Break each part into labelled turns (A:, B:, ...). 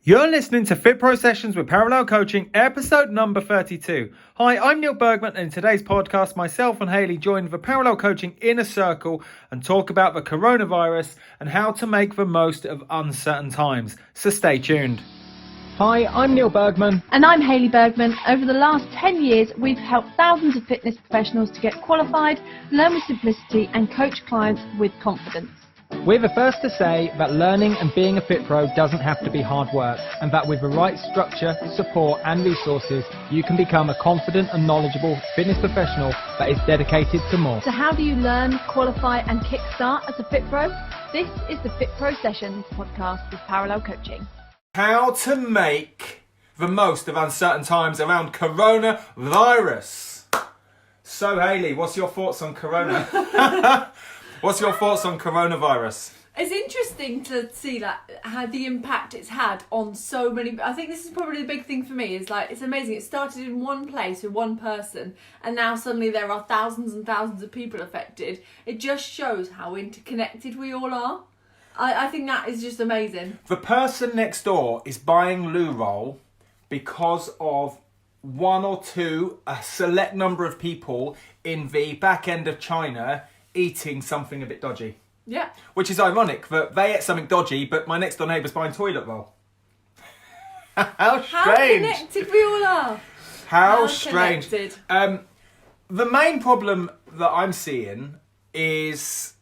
A: You're listening to FitPro Sessions with Parallel Coaching, episode number 32. Hi, I'm Neil Bergman, and in today's podcast, myself and Hayley join the Parallel Coaching Inner Circle and talk about the coronavirus and how to make the most of uncertain times. So stay tuned.
B: Hi, I'm Neil Bergman.
C: And I'm Hayley Bergman. Over the last 10 years, we've helped thousands of fitness professionals to get qualified, learn with simplicity, and coach clients with confidence.
B: We're the first to say that learning and being a fit pro doesn't have to be hard work, and that with the right structure, support and resources, you can become a confident and knowledgeable fitness professional that is dedicated to more.
C: So how do you learn, qualify and kickstart as a fit pro? This is the FitPro Sessions Podcast with Parallel Coaching.
A: How to make the most of uncertain times around coronavirus. So Hayley, what's your thoughts on corona? What's your thoughts on coronavirus?
D: It's interesting to see how the impact it's had on so many. I think this is probably the big thing for me. Is it's amazing. It started in one place with one person, and now suddenly there are thousands and thousands of people affected. It just shows how interconnected we all are. I think that is just amazing.
A: The person next door is buying loo roll because of one or two, a select number of people in the back end of China eating something a bit dodgy.
D: Yeah.
A: Which is ironic that they ate something dodgy, but my next door neighbour's buying toilet roll. How strange.
D: How connected we all are.
A: How strange.
D: Connected.
A: The main problem that I'm seeing is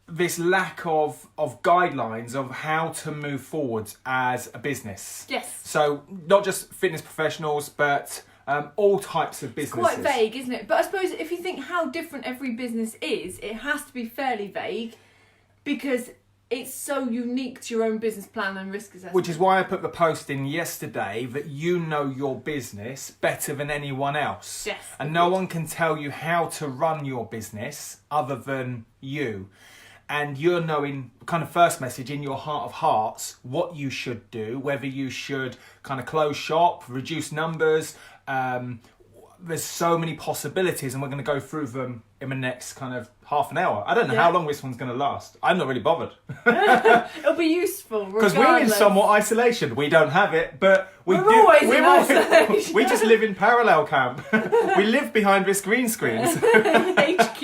A: this lack of guidelines of how to move forward as a business.
D: Yes.
A: So not just fitness professionals, but all types of businesses.
D: It's quite vague, isn't it? But I suppose if you think how different every business is, it has to be fairly vague because it's so unique to your own business plan and risk assessment.
A: Which is why I put the post in yesterday that you know your business better than anyone else.
D: Yes.
A: And no one can tell you how to run your business other than you. And you're knowing, kind of first message in your heart of hearts, what you should do, whether you should kind of close shop, reduce numbers. There's so many possibilities, and we're going to go through them in the next kind of half an hour. I don't know how long this one's going to last. I'm not really bothered.
D: It'll be useful
A: because we're in somewhat isolation. We don't have it, but we're
D: always in isolation.
A: We just live in parallel camp. We live behind this green screens.
D: HQ.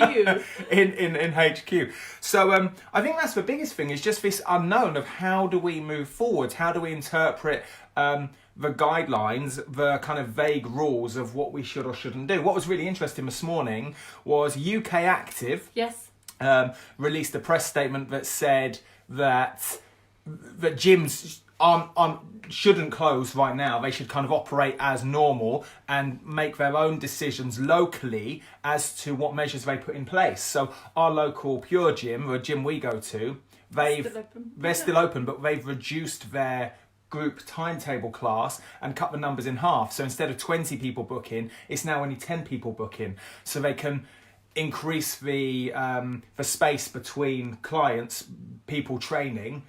A: in HQ. So I think that's the biggest thing, is just this unknown of how do we move forward? How do we interpret the guidelines, the kind of vague rules of what we should or shouldn't do. What was really interesting this morning was UK Active released a press statement that said that gyms shouldn't close right now. They should kind of operate as normal and make their own decisions locally as to what measures they put in place. So our local Pure Gym, the gym we go to, they're still open, but they've reduced their group timetable class and cut the numbers in half. So instead of 20 people booking, it's now only 10 people booking. So they can increase the space between clients, people training.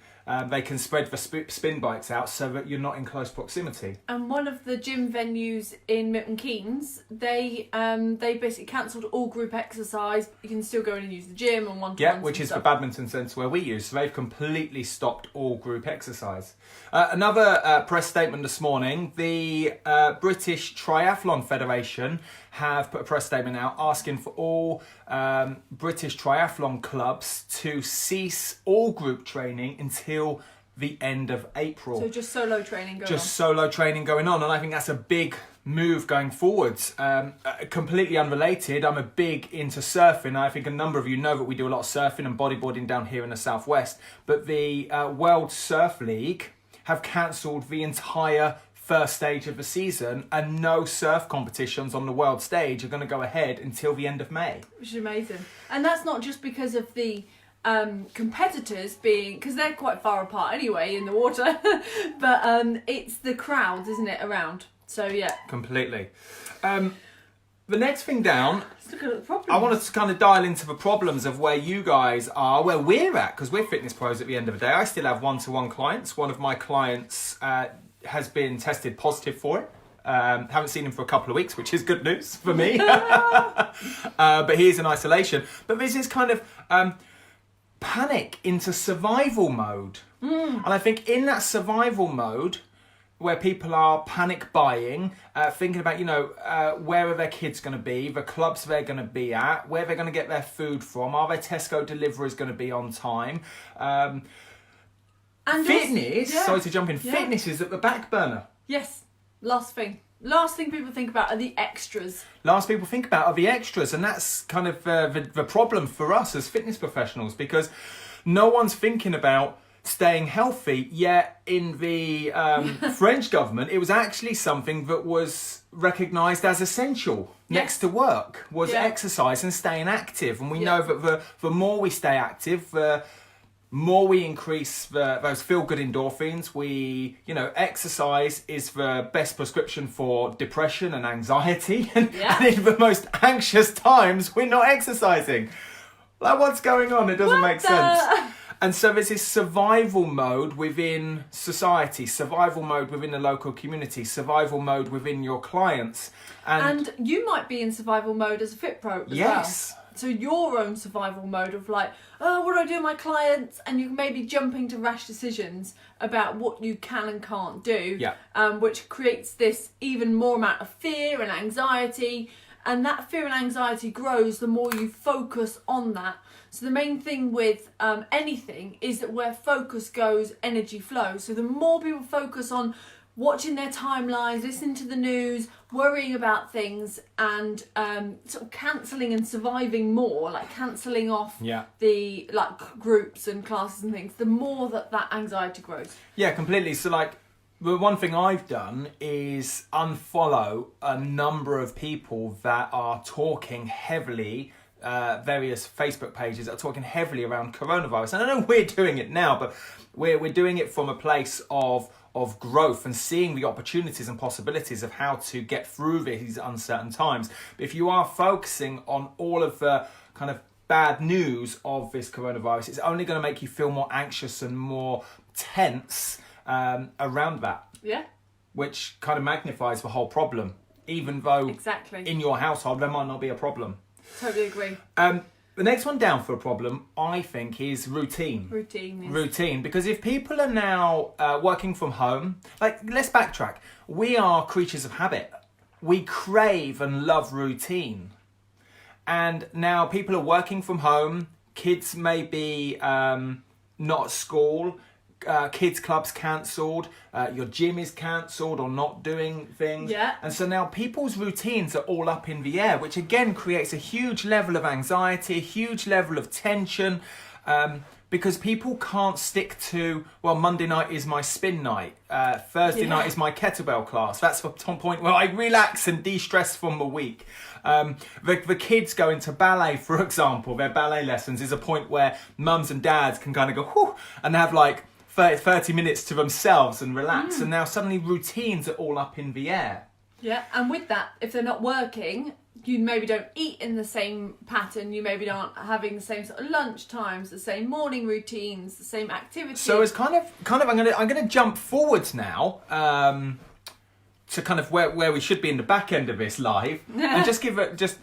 A: They can spread the spin bikes out so that you're not in close proximity.
D: And one of the gym venues in Milton Keynes, they basically cancelled all group exercise. You can still go in and use the gym and one-to-ones.
A: Yeah, which is the badminton centre where we use. So they've completely stopped all group exercise. Another press statement this morning, the British Triathlon Federation have put a press statement out asking for all British triathlon clubs to cease all group training until the end of April.
D: So just solo training going on.
A: Solo training going on. And I think that's a big move going forwards. Completely unrelated, I'm a big into surfing. I think a number of you know that we do a lot of surfing and bodyboarding down here in the southwest. But the World Surf League have cancelled the entire first stage of the season, and no surf competitions on the world stage are going to go ahead until the end of May.
D: Which is amazing. And that's not just because of the competitors being, because they're quite far apart anyway in the water, but it's the crowds, isn't it, around? So yeah.
A: Completely. The next thing down,
D: let's look at the problems.
A: I wanted to kind of dial into the problems of where you guys are, where we're at, because we're fitness pros at the end of the day. I still have one-to-one clients. One of my clients has been tested positive for it. Haven't seen him for a couple of weeks, which is good news for me. But he is in isolation. But this is kind of panic into survival mode. And I think in that survival mode, where people are panic buying, thinking about, where are their kids going to be, the clubs they're going to be at, where they're going to get their food from, are their Tesco deliveries going to be on time? And fitness, sorry to jump in, fitness is at the back burner.
D: Yes, last thing people think about are the extras.
A: Last people think about are the extras, and that's kind of the problem for us as fitness professionals, because no one's thinking about staying healthy, yet in the French government, it was actually something that was recognised as essential next to work, was exercise and staying active. And we know that the more we stay active, the more we increase those feel-good endorphins. Exercise is the best prescription for depression and anxiety. And in the most anxious times, we're not exercising. Like, what's going on? It doesn't make sense. And so there's this survival mode within society, survival mode within the local community, survival mode within your clients.
D: And you might be in survival mode as a FitPro as well. So your own survival mode of like, oh, what do I do with my clients? And you may be jumping to rash decisions about what you can and can't do, which creates this even more amount of fear and anxiety. And that fear and anxiety grows the more you focus on that. So the main thing with anything is that where focus goes, energy flows. So the more people focus on watching their timelines, listening to the news, worrying about things, and sort of cancelling and surviving more, like cancelling off the groups and classes and things, the more that anxiety grows. Yeah,
A: completely. So the one thing I've done is unfollow a number of people that are talking heavily, various Facebook pages that are talking heavily around coronavirus. And I know we're doing it now, but we're doing it from a place of growth and seeing the opportunities and possibilities of how to get through these uncertain times. But if you are focusing on all of the kind of bad news of this coronavirus, it's only going to make you feel more anxious and more tense around that. Yeah. Which kind of magnifies the whole problem, even though in your household there might not be a problem.
D: Totally agree.
A: The next one down for a problem, I think, is routine. Routine, because if people are now working from home, let's backtrack. We are creatures of habit. We crave and love routine. And now people are working from home. Kids may be not at school. Kids clubs cancelled, your gym is cancelled or not doing things. And so now people's routines are all up in the air, which again creates a huge level of anxiety, a huge level of tension, because people can't stick to, Monday night is my spin night, Thursday night is my kettlebell class. That's the point where I relax and de-stress from the week. The kids going to ballet, for example, their ballet lessons is a point where mums and dads can kind of go, whew, and have 30 minutes to themselves and relax. And now suddenly routines are all up in the air.
D: Yeah, and with that, if they're not working, you maybe don't eat in the same pattern, you maybe aren't having the same sort of lunch times, the same morning routines, the same activities.
A: So it's kind of I'm gonna jump forwards now to kind of where we should be in the back end of this live, and just give an answer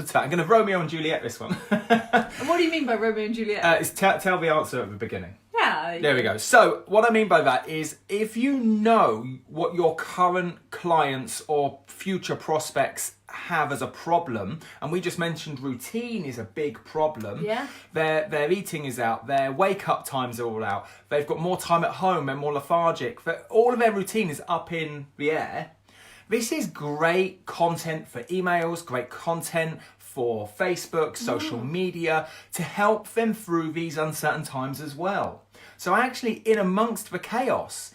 A: to that. I'm going to Romeo and Juliet this one.
D: And what do you mean by Romeo and Juliet?
A: It's tell the answer at the beginning.
D: Yeah.
A: There we go. So what I mean by that is, if you know what your current clients or future prospects have as a problem, and we just mentioned routine is a big problem.
D: Yeah.
A: Their eating is out, their wake up times are all out, they've got more time at home, they're more lethargic, all of their routine is up in the air. This is great content for emails, great content for Facebook, social media, to help them through these uncertain times as well. So actually, in amongst the chaos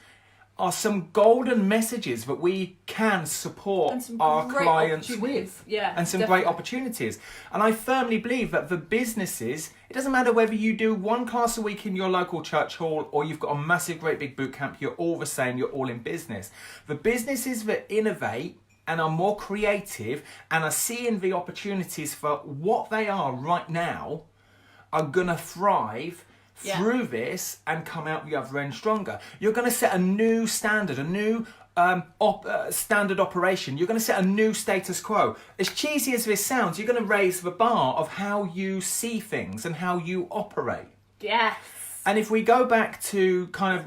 A: are some golden messages that we can support our clients with.
D: Yeah,
A: and some great opportunities. And I firmly believe that the businesses, it doesn't matter whether you do one class a week in your local church hall or you've got a massive, great big boot camp, you're all the same, you're all in business. The businesses that innovate and are more creative and are seeing the opportunities for what they are right now are going to thrive through this and come out the other end stronger. You're going to set a new standard, a new standard operation. You're going to set a new status quo. As cheesy as this sounds, you're going to raise the bar of how you see things and how you operate.
D: Yes.
A: And if we go back to kind of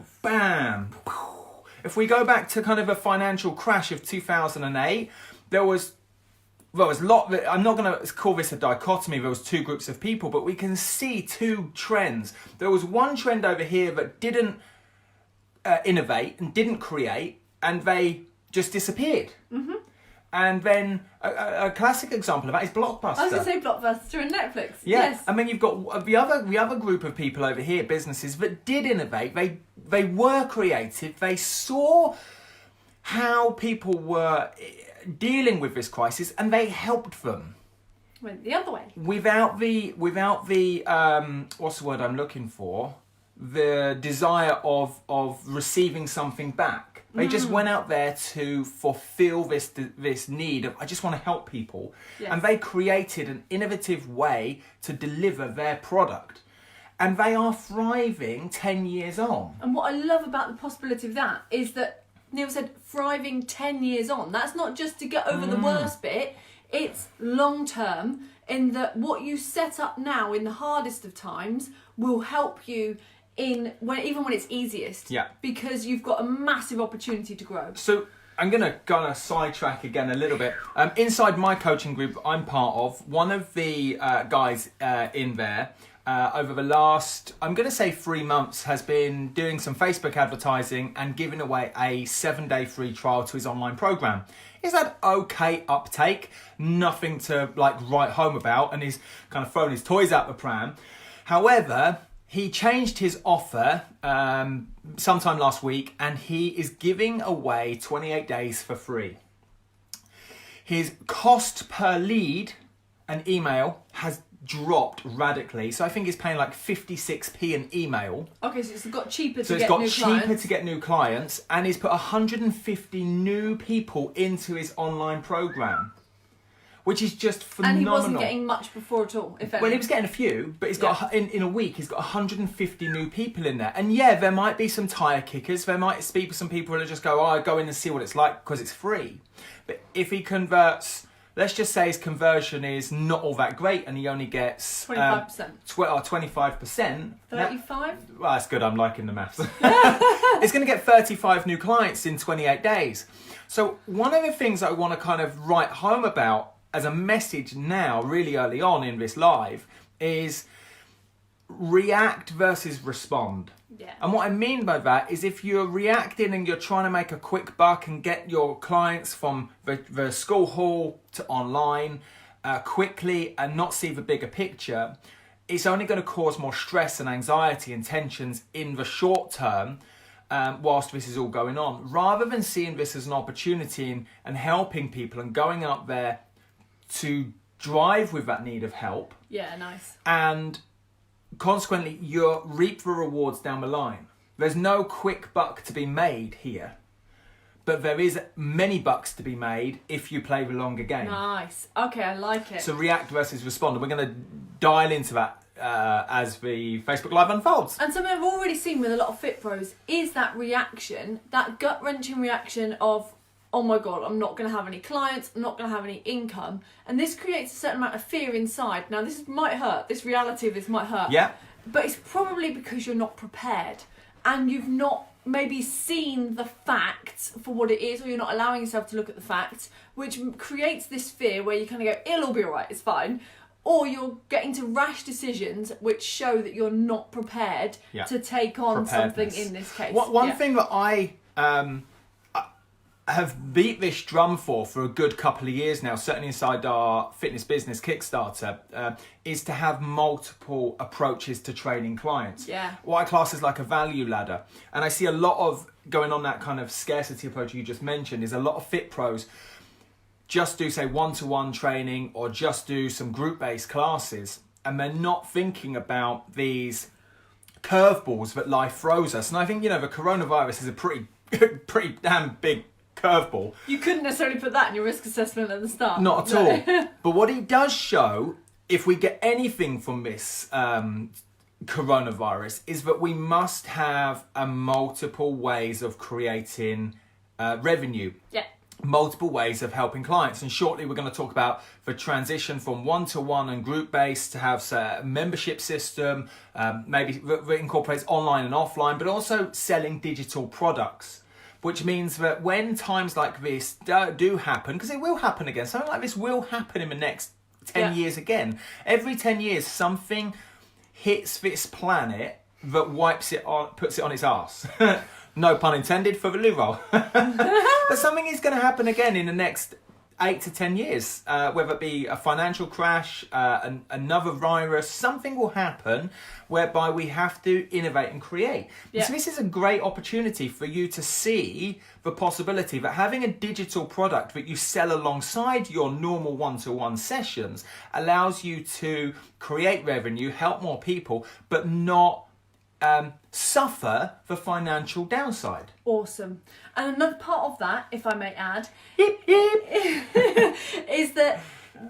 A: if we go back to kind of a financial crash of 2008, there was a lot. I'm not going to call this a dichotomy. There was two groups of people, but we can see two trends. There was one trend over here that didn't innovate and didn't create, and they just disappeared. Mm-hmm. And then a classic example of that is Blockbuster.
D: I was going to say Blockbuster and Netflix.
A: Yeah.
D: Yes.
A: And then you've got the other group of people over here, businesses that did innovate. They were creative. They saw how people were dealing with this crisis, and they helped them.
D: Went the other way.
A: Without the what's the word I'm looking for? The desire of receiving something back. They just went out there to fulfill this need of, I just want to help people.
D: Yes.
A: And they created an innovative way to deliver their product. And they are thriving 10 years on.
D: And what I love about the possibility of that is that Neale said thriving 10 years on. That's not just to get over the worst bit. It's long term, in that what you set up now in the hardest of times will help you even when it's easiest.
A: Yeah. Because
D: you've got a massive opportunity to grow.
A: So I'm going to sidetrack again a little bit. Inside my coaching group I'm part of, one of the guys in there over the last, I'm going to say 3 months, has been doing some Facebook advertising and giving away a 7-day free trial to his online program. He's had okay uptake, nothing to write home about, and he's kind of thrown his toys out the pram. However, he changed his offer sometime last week, and he is giving away 28 days for free. His cost per lead and email has dropped radically. So I think he's paying 56p an email.
D: Okay, so it's got cheaper
A: to get new clients, and he's put 150 new people into his online program, which is just phenomenal.
D: And he wasn't getting much before at all, if any.
A: Well, he was getting a few, but he's got in a week he's got 150 new people in there. And yeah, there might be some tire kickers. There might be some people who just go, I go in and see what it's like because it's free. But if he converts, let's just say his conversion is not all that great, and he only gets
D: 25%.
A: 25%.
D: 35?
A: Well, that's good. I'm liking the maths. It's going to get 35 new clients in 28 days. So one of the things I want to kind of write home about as a message now, really early on in this live, is react versus respond.
D: Yeah.
A: And what I mean by that is, if you're reacting and you're trying to make a quick buck and get your clients from the school hall to online quickly and not see the bigger picture, it's only going to cause more stress and anxiety and tensions in the short term whilst this is all going on, rather than seeing this as an opportunity and helping people and going up there to drive with that need of help.
D: Yeah, nice.
A: And consequently, you'll reap the rewards down the line. There's no quick buck to be made here, but there is many bucks to be made if you play the longer game.
D: Nice. Okay, I like it.
A: So react versus respond. And we're going to dial into that as the Facebook Live unfolds.
D: And something I've already seen with a lot of Fit Pros is that reaction, that gut-wrenching reaction of, oh my God, I'm not going to have any clients, I'm not going to have any income. And this creates a certain amount of fear inside. Now, this might hurt. This reality of this might hurt.
A: Yeah.
D: But it's probably because you're not prepared and you've not maybe seen the facts for what it is, or you're not allowing yourself to look at the facts, which creates this fear where you kind of go, it'll all be all right, it's fine. Or you're getting to rash decisions which show that you're not prepared to take on something in this case.
A: One thing that I have beat this drum for a good couple of years now, certainly inside our fitness business Kickstarter, is to have multiple approaches to training clients.
D: Yeah.
A: What I class as like a value ladder. And I see a lot of going on that kind of scarcity approach you just mentioned, is a lot of fit pros just do, say, one-to-one training or just do some group-based classes, and they're not thinking about these curveballs that life throws us. And I think, the coronavirus is a pretty damn big curveball.
D: You couldn't necessarily put that in your risk assessment at the start.
A: Not at all. But what it does show, if we get anything from this coronavirus is that we must have multiple ways of creating revenue.
D: Yeah.
A: Multiple ways of helping clients, and shortly we're going to talk about the transition from one-to-one and group-based to have a membership system, maybe that incorporates online and offline, but also selling digital products, which means that when times like this do happen, because it will happen again, something like this will happen in the next 10 years again. Every 10 years something hits this planet that wipes it on, puts it on its arse. No pun intended for the loo-roll. But something is going to happen again in the next 8 to 10 years, whether it be a financial crash, another virus, something will happen whereby we have to innovate and create.
D: Yeah.
A: So this is a great opportunity for you to see the possibility that having a digital product that you sell alongside your normal one-to-one sessions allows you to create revenue, help more people, but not suffer the financial downside.
D: Awesome. And another part of that, if I may add,
A: Hip, hip.
D: is that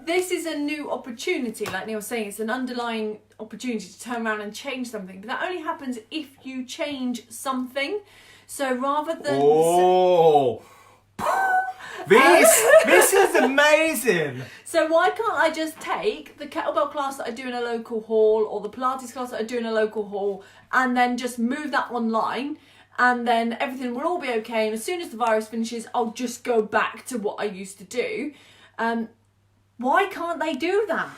D: this is a new opportunity. Like Neil was saying, it's an underlying opportunity to turn around and change something. But that only happens if you change something. So rather than...
A: Oh, this is amazing.
D: So why can't I just take the kettlebell class that I do in a local hall or the Pilates class that I do in a local hall and then just move that online, and then everything will all be okay, and as soon as the virus finishes I'll just go back to what I used to do. Why can't they do that?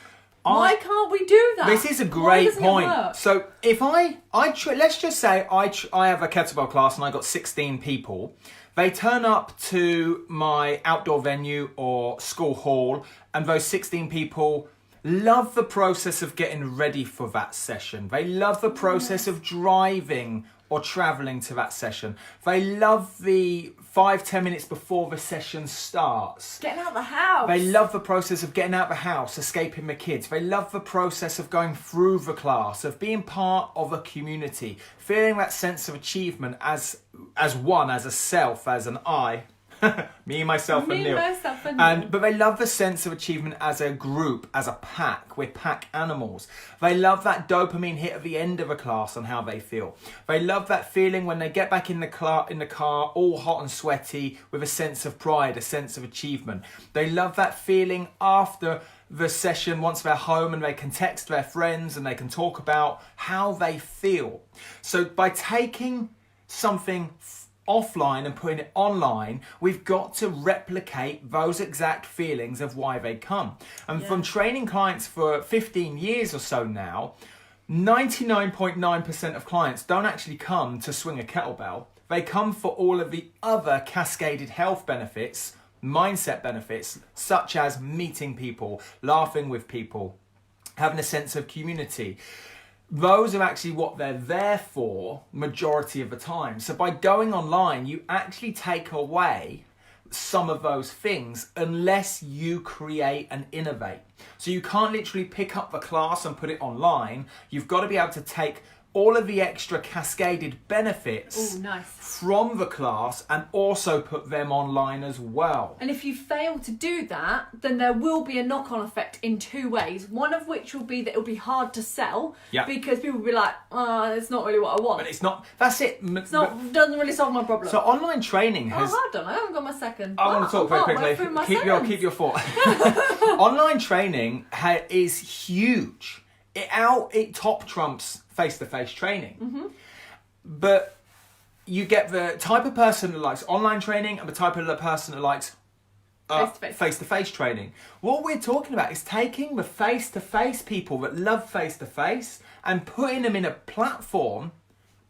D: Why can't we do that?
A: This is a
D: Why
A: great
D: doesn't it
A: point.
D: work?
A: So if let's just say I have a kettlebell class and I got 16 people. They turn up to my outdoor venue or school hall, and those 16 people love the process of getting ready for that session. They love the process of driving or traveling to that session. They love the 5-10 minutes before the session starts.
D: Getting out of the house.
A: They love the process of getting out of the house, escaping the kids. They love the process of going through the class, of being part of a community, feeling that sense of achievement as one, as a self, as an I. Me, myself, and Neil. But they love the sense of achievement as a group, as a pack. We're pack animals. They love that dopamine hit at the end of a class and how they feel. They love that feeling when they get back in the car, all hot and sweaty, with a sense of pride, a sense of achievement. They love that feeling after the session, once they're home, and they can text their friends and they can talk about how they feel. So by taking something offline and putting it online, we've got to replicate those exact feelings of why they come. And from training clients for 15 years or so now, 99.9% of clients don't actually come to swing a kettlebell. They come for all of the other cascaded health benefits, mindset benefits, such as meeting people, laughing with people, having a sense of community. Those are actually what they're there for majority of the time. So by going online, you actually take away some of those things unless you create and innovate. So you can't literally pick up the class and put it online. You've got to be able to take all of the extra cascaded benefits from the class and also put them online as well.
D: And if you fail to do that, then there will be a knock-on effect in two ways. One of which will be that it'll be hard to sell because people will be like, it's not really what I want.
A: But it's not, that's it.
D: Doesn't really solve my problem.
A: So online training has...
D: hold on, I haven't got my second.
A: I want to talk very quickly. Keep your thought. Online training is huge. It top trumps face-to-face training. But you get the type of person that likes online training and the type of person that likes face-to-face training. What we're talking about is taking the face-to-face people that love face-to-face and putting them in a platform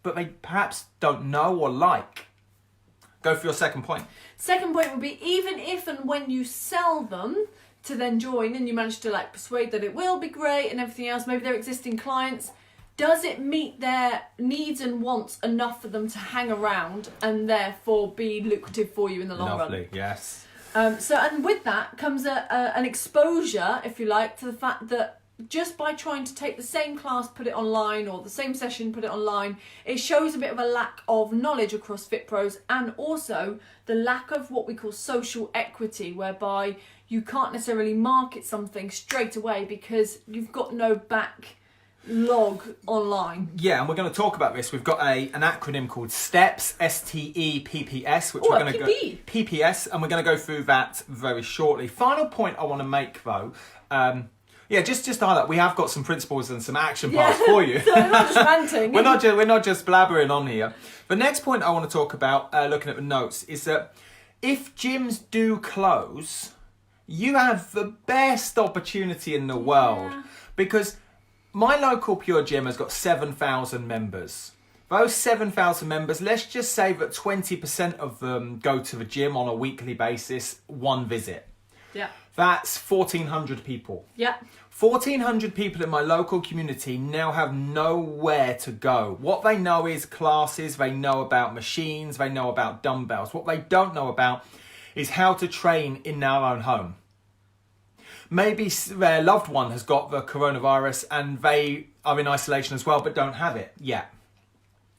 A: but they perhaps don't know or like. Go for your second point.
D: Second point would be, even if and when you sell them to then join and you manage to persuade that it will be great and everything else, maybe they're existing clients, does it meet their needs and wants enough for them to hang around and therefore be lucrative for you in the long run?
A: Lovely, yes.
D: And with that comes an exposure, if you like, to the fact that just by trying to take the same class, put it online, or the same session, put it online, it shows a bit of a lack of knowledge across FitPros, and also the lack of what we call social equity, whereby you can't necessarily market something straight away because you've got no log online.
A: Yeah, and we're going to talk about this. We've got an acronym called STEPS, STEPPS, which we're going to go PPS, and we're going to go through that very shortly. Final point I want to make, though. Just to highlight, we have got some principles and some action paths for you.
D: So we're not just ranting.
A: we're not just blabbering on here. The next point I want to talk about, looking at the notes, is that if gyms do close, you have the best opportunity in the world, because my local Pure Gym has got 7,000 members. Those 7,000 members, let's just say that 20% of them go to the gym on a weekly basis, one visit.
D: Yeah.
A: That's 1,400 people.
D: Yeah.
A: 1,400 people in my local community now have nowhere to go. What they know is classes, they know about machines, they know about dumbbells. What they don't know about is how to train in their own home. Maybe their loved one has got the coronavirus and they are in isolation as well, but don't have it yet.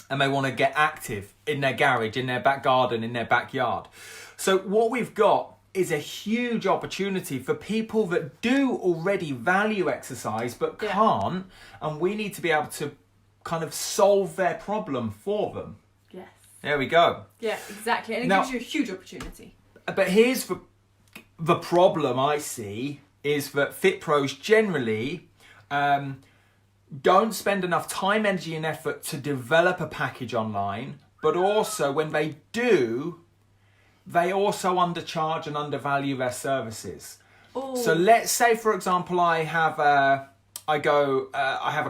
A: And they want to get active in their garage, in their back garden, in their backyard. So what we've got is a huge opportunity for people that do already value exercise but can't, and we need to be able to kind of solve their problem for them.
D: Yes.
A: There we go.
D: Yeah, exactly. And it gives you a huge opportunity.
A: But here's the problem I see is that FitPros generally don't spend enough time, energy and effort to develop a package online, but also when they do, they also undercharge and undervalue their services. Ooh. So let's say, for example, I have a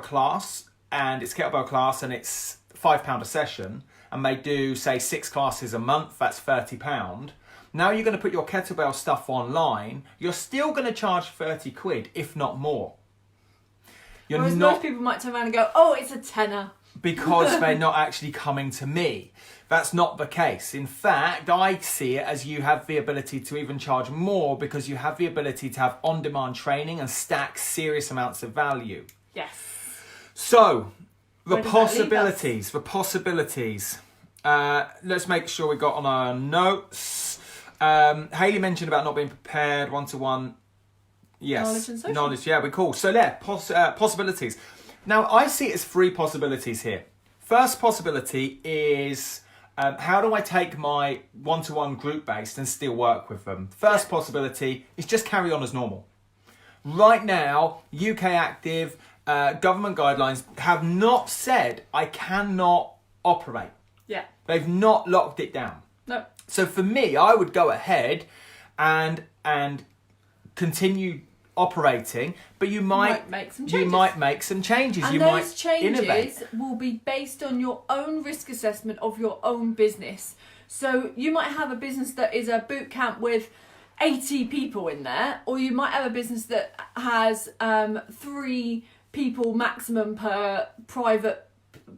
A: class and it's kettlebell class and it's £5 a session, and they do say 6 classes a month, that's £30. Now you're going to put your kettlebell stuff online, you're still going to charge 30 quid, if not more.
D: Whereas most people might turn around and go, oh, it's a tenner.
A: Because they're not actually coming to me. That's not the case. In fact, I see it as you have the ability to even charge more because you have the ability to have on-demand training and stack serious amounts of value.
D: Yes.
A: So, the possibilities. Let's make sure we got on our notes. Hayley mentioned about not being prepared, one-to-one. Yes.
D: Knowledge and social.
A: Knowledge, yeah, we're cool. So possibilities. Now, I see it as 3 possibilities here. First possibility is how do I take my one-to-one group-based and still work with them? First possibility is just carry on as normal. Right now, UK Active, government guidelines have not said I cannot operate.
D: Yeah.
A: They've not locked it down.
D: No.
A: So for me, I would go ahead and continue operating, but you might
D: make some changes.
A: You might make some changes.
D: And
A: you
D: those
A: might
D: changes
A: innovate.
D: will be based on your own risk assessment of your own business. So you might have a business that is a boot camp with 80 people in there, or you might have a business that has 3 people maximum per private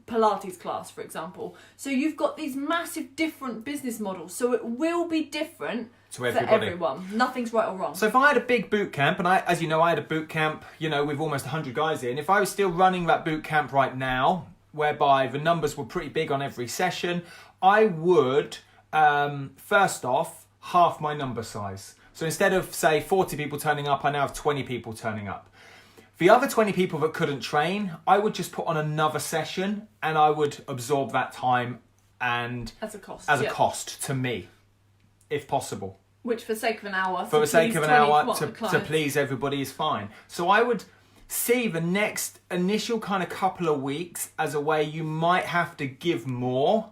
D: Pilates class, for example. So you've got these massive different business models. So it will be different for everyone. Nothing's right or wrong.
A: So if I had a big boot camp, and as you know, I had a boot camp, with almost 100 guys in. If I was still running that boot camp right now, whereby the numbers were pretty big on every session, I would, first off, half my number size. So instead of, say, 40 people turning up, I now have 20 people turning up. The other 20 people that couldn't train, I would just put on another session and I would absorb that time and
D: as a cost
A: to me, if possible.
D: Which for the sake of an hour.
A: For the sake of an hour to please everybody is fine. So I would see the next initial kind of couple of weeks as a way you might have to give more,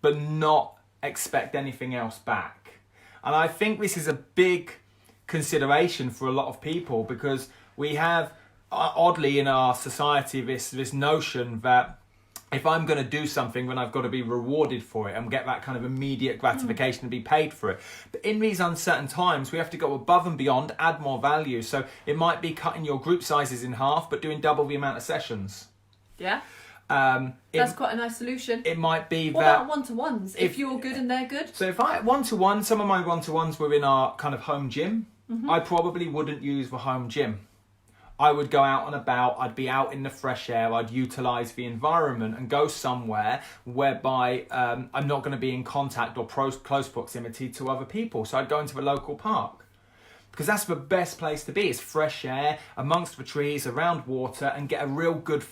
A: but not expect anything else back. And I think this is a big consideration for a lot of people because we have, oddly in our society, this notion that if I'm going to do something, then I've got to be rewarded for it and get that kind of immediate gratification and be paid for it. But in these uncertain times, we have to go above and beyond, add more value. So it might be cutting your group sizes in half, but doing double the amount of sessions.
D: Yeah. That's quite a nice solution.
A: It might be
D: what
A: that...
D: about one-to-ones? If you're good and they're good?
A: So if I one-to-one, some of my one-to-ones were in our kind of home gym. I probably wouldn't use the home gym. I would go out and about, I'd be out in the fresh air, I'd utilise the environment and go somewhere whereby I'm not going to be in contact or close proximity to other people. So I'd go into the local park. because that's the best place to be, is fresh air, amongst the trees, around water, and get a real good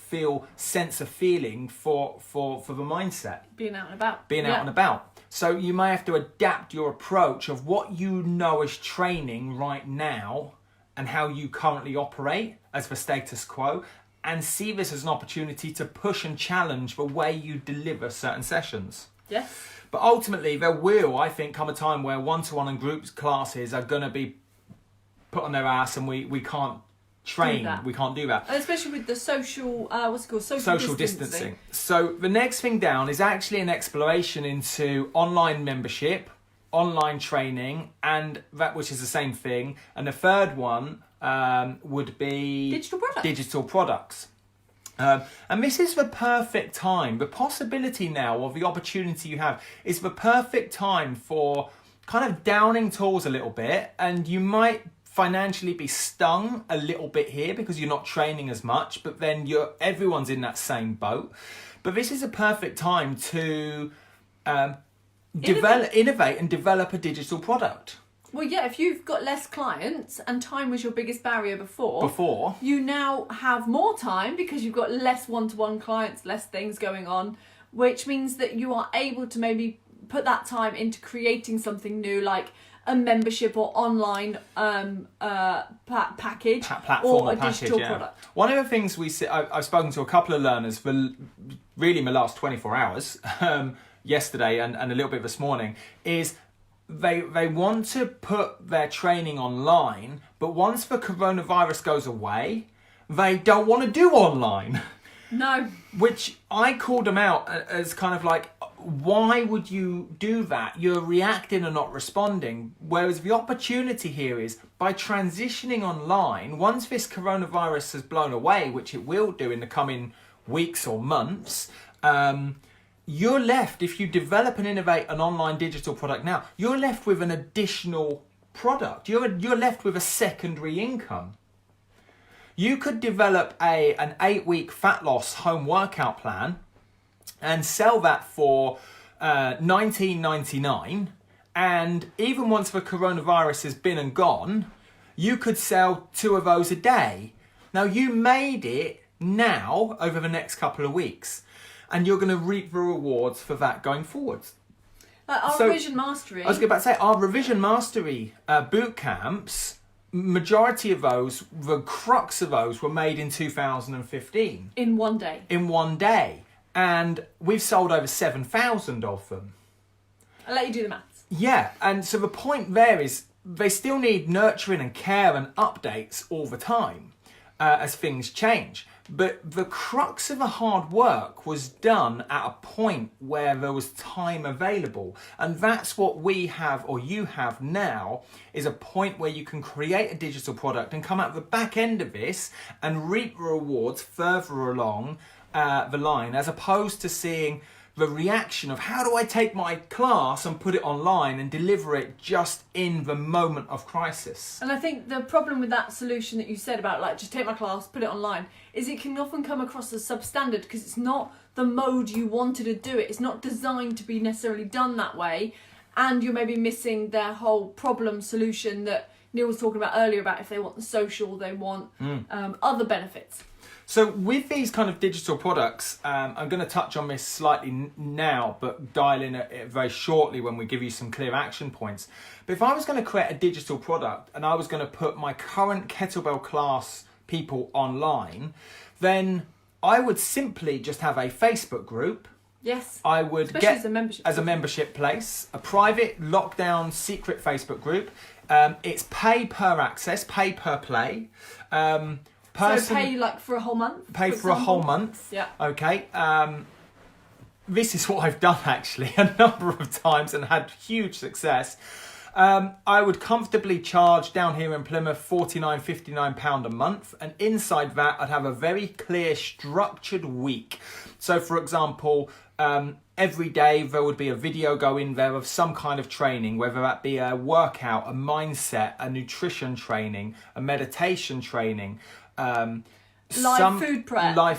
A: sense of feeling for the mindset.
D: Being out and about.
A: Being out and about. So you may have to adapt your approach of what you know as training right now and how you currently operate as the status quo, and see this as an opportunity to push and challenge the way you deliver certain sessions.
D: Yes.
A: But ultimately, there will, I think, come a time where one-to-one and groups classes are going to be put on their ass, and we can't train. We can't do that.
D: And especially with the social, social distancing.
A: So the next thing down is actually an exploration into online membership, online training, and that, which is the same thing. And the third one would be digital products. And this is the perfect time. The possibility now, or the opportunity you have, is the perfect time for kind of downing tools a little bit, and you might financially be stung a little bit here because you're not training as much, but then everyone's in that same boat. But this is a perfect time to innovate and develop a digital product.
D: Well, yeah, if you've got less clients and time was your biggest barrier before, you now have more time because you've got less one-to-one clients, less things going on, which means that you are able to maybe put that time into creating something new, like a membership or online package
A: platform
D: or a digital product.
A: One of the things I've spoken to a couple of learners really in the last 24 hours, yesterday and a little bit this morning, is they want to put their training online, but once the coronavirus goes away, they don't want to do online.
D: No.
A: Which I called them out as kind of like, why would you do that? You're reacting and not responding. Whereas the opportunity here is, by transitioning online, once this coronavirus has blown away, which it will do in the coming weeks or months, you're left, if you develop and innovate an online digital product now, you're left with an additional product. You're left with a secondary income. You could develop an 8-week fat loss home workout plan and sell that for $19.99. And even once the coronavirus has been and gone, you could sell 2 of those a day. Now, you made it now over the next couple of weeks, and you're going to reap the rewards for that going forwards.
D: Like our revision mastery.
A: I was about to say, our revision mastery boot camps, majority of those, the crux of those, were made in 2015.
D: In one day.
A: In one day. And we've sold over 7,000 of them.
D: I'll let you do the maths.
A: Yeah, and so the point there is they still need nurturing and care and updates all the time as things change. But the crux of the hard work was done at a point where there was time available. And that's what we have, or you have now, is a point where you can create a digital product and come out the back end of this and reap rewards further along the line, as opposed to seeing the reaction of, how do I take my class and put it online and deliver it just in the moment of crisis?
D: And I think the problem with that solution that you said about, like, just take my class, put it online, is it can often come across as substandard because it's not the mode you wanted to do it. It's not designed to be necessarily done that way, and you're maybe missing their whole problem solution that Neale was talking about earlier, about if they want the social, they want other benefits.
A: So with these kind of digital products, I'm going to touch on this slightly now, but dial in it very shortly when we give you some clear action points. But if I was going to create a digital product and I was going to put my current kettlebell class people online, then I would simply just have a Facebook group.
D: Yes.
A: I would
D: especially
A: get as a membership place, a private lockdown secret Facebook group. It's pay per access, pay per play.
D: So pay like for a whole month?
A: Pay for a whole month.
D: Yeah.
A: Okay. This is what I've done actually a number of times and had huge success. I would comfortably charge down here in Plymouth £49-59 a month, and inside that I'd have a very clear structured week. So for example, every day there would be a video go in there of some kind of training, whether that be a workout, a mindset, a nutrition training, a meditation training,
D: live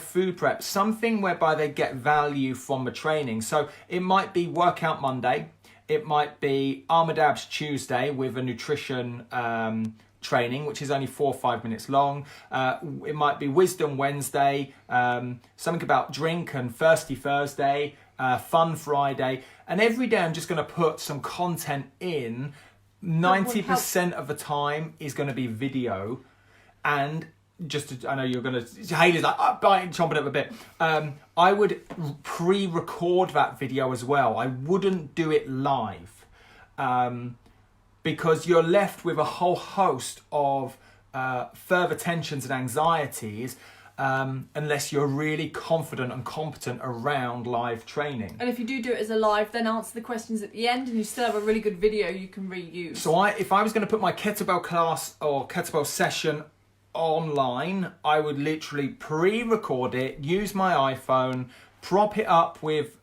D: food prep,
A: something whereby they get value from the training. So it might be Workout Monday, it might be Arm and Abs Tuesday with a nutrition training, which is only 4 or 5 minutes long. It might be Wisdom Wednesday, something about drink and Thirsty Thursday, Fun Friday. And every day I'm just going to put some content in. 90% of the time is going to be video. And I know you're going to, Haley's like, chomping at the bit. I would pre-record that video as well. I wouldn't do it live. Because you're left with a whole host of further tensions and anxieties unless you're really confident and competent around live training.
D: And if you do it as a live, then answer the questions at the end and you still have a really good video you can reuse.
A: So if I was going to put my kettlebell class or kettlebell session online, I would literally pre-record it, use my iPhone, prop it up with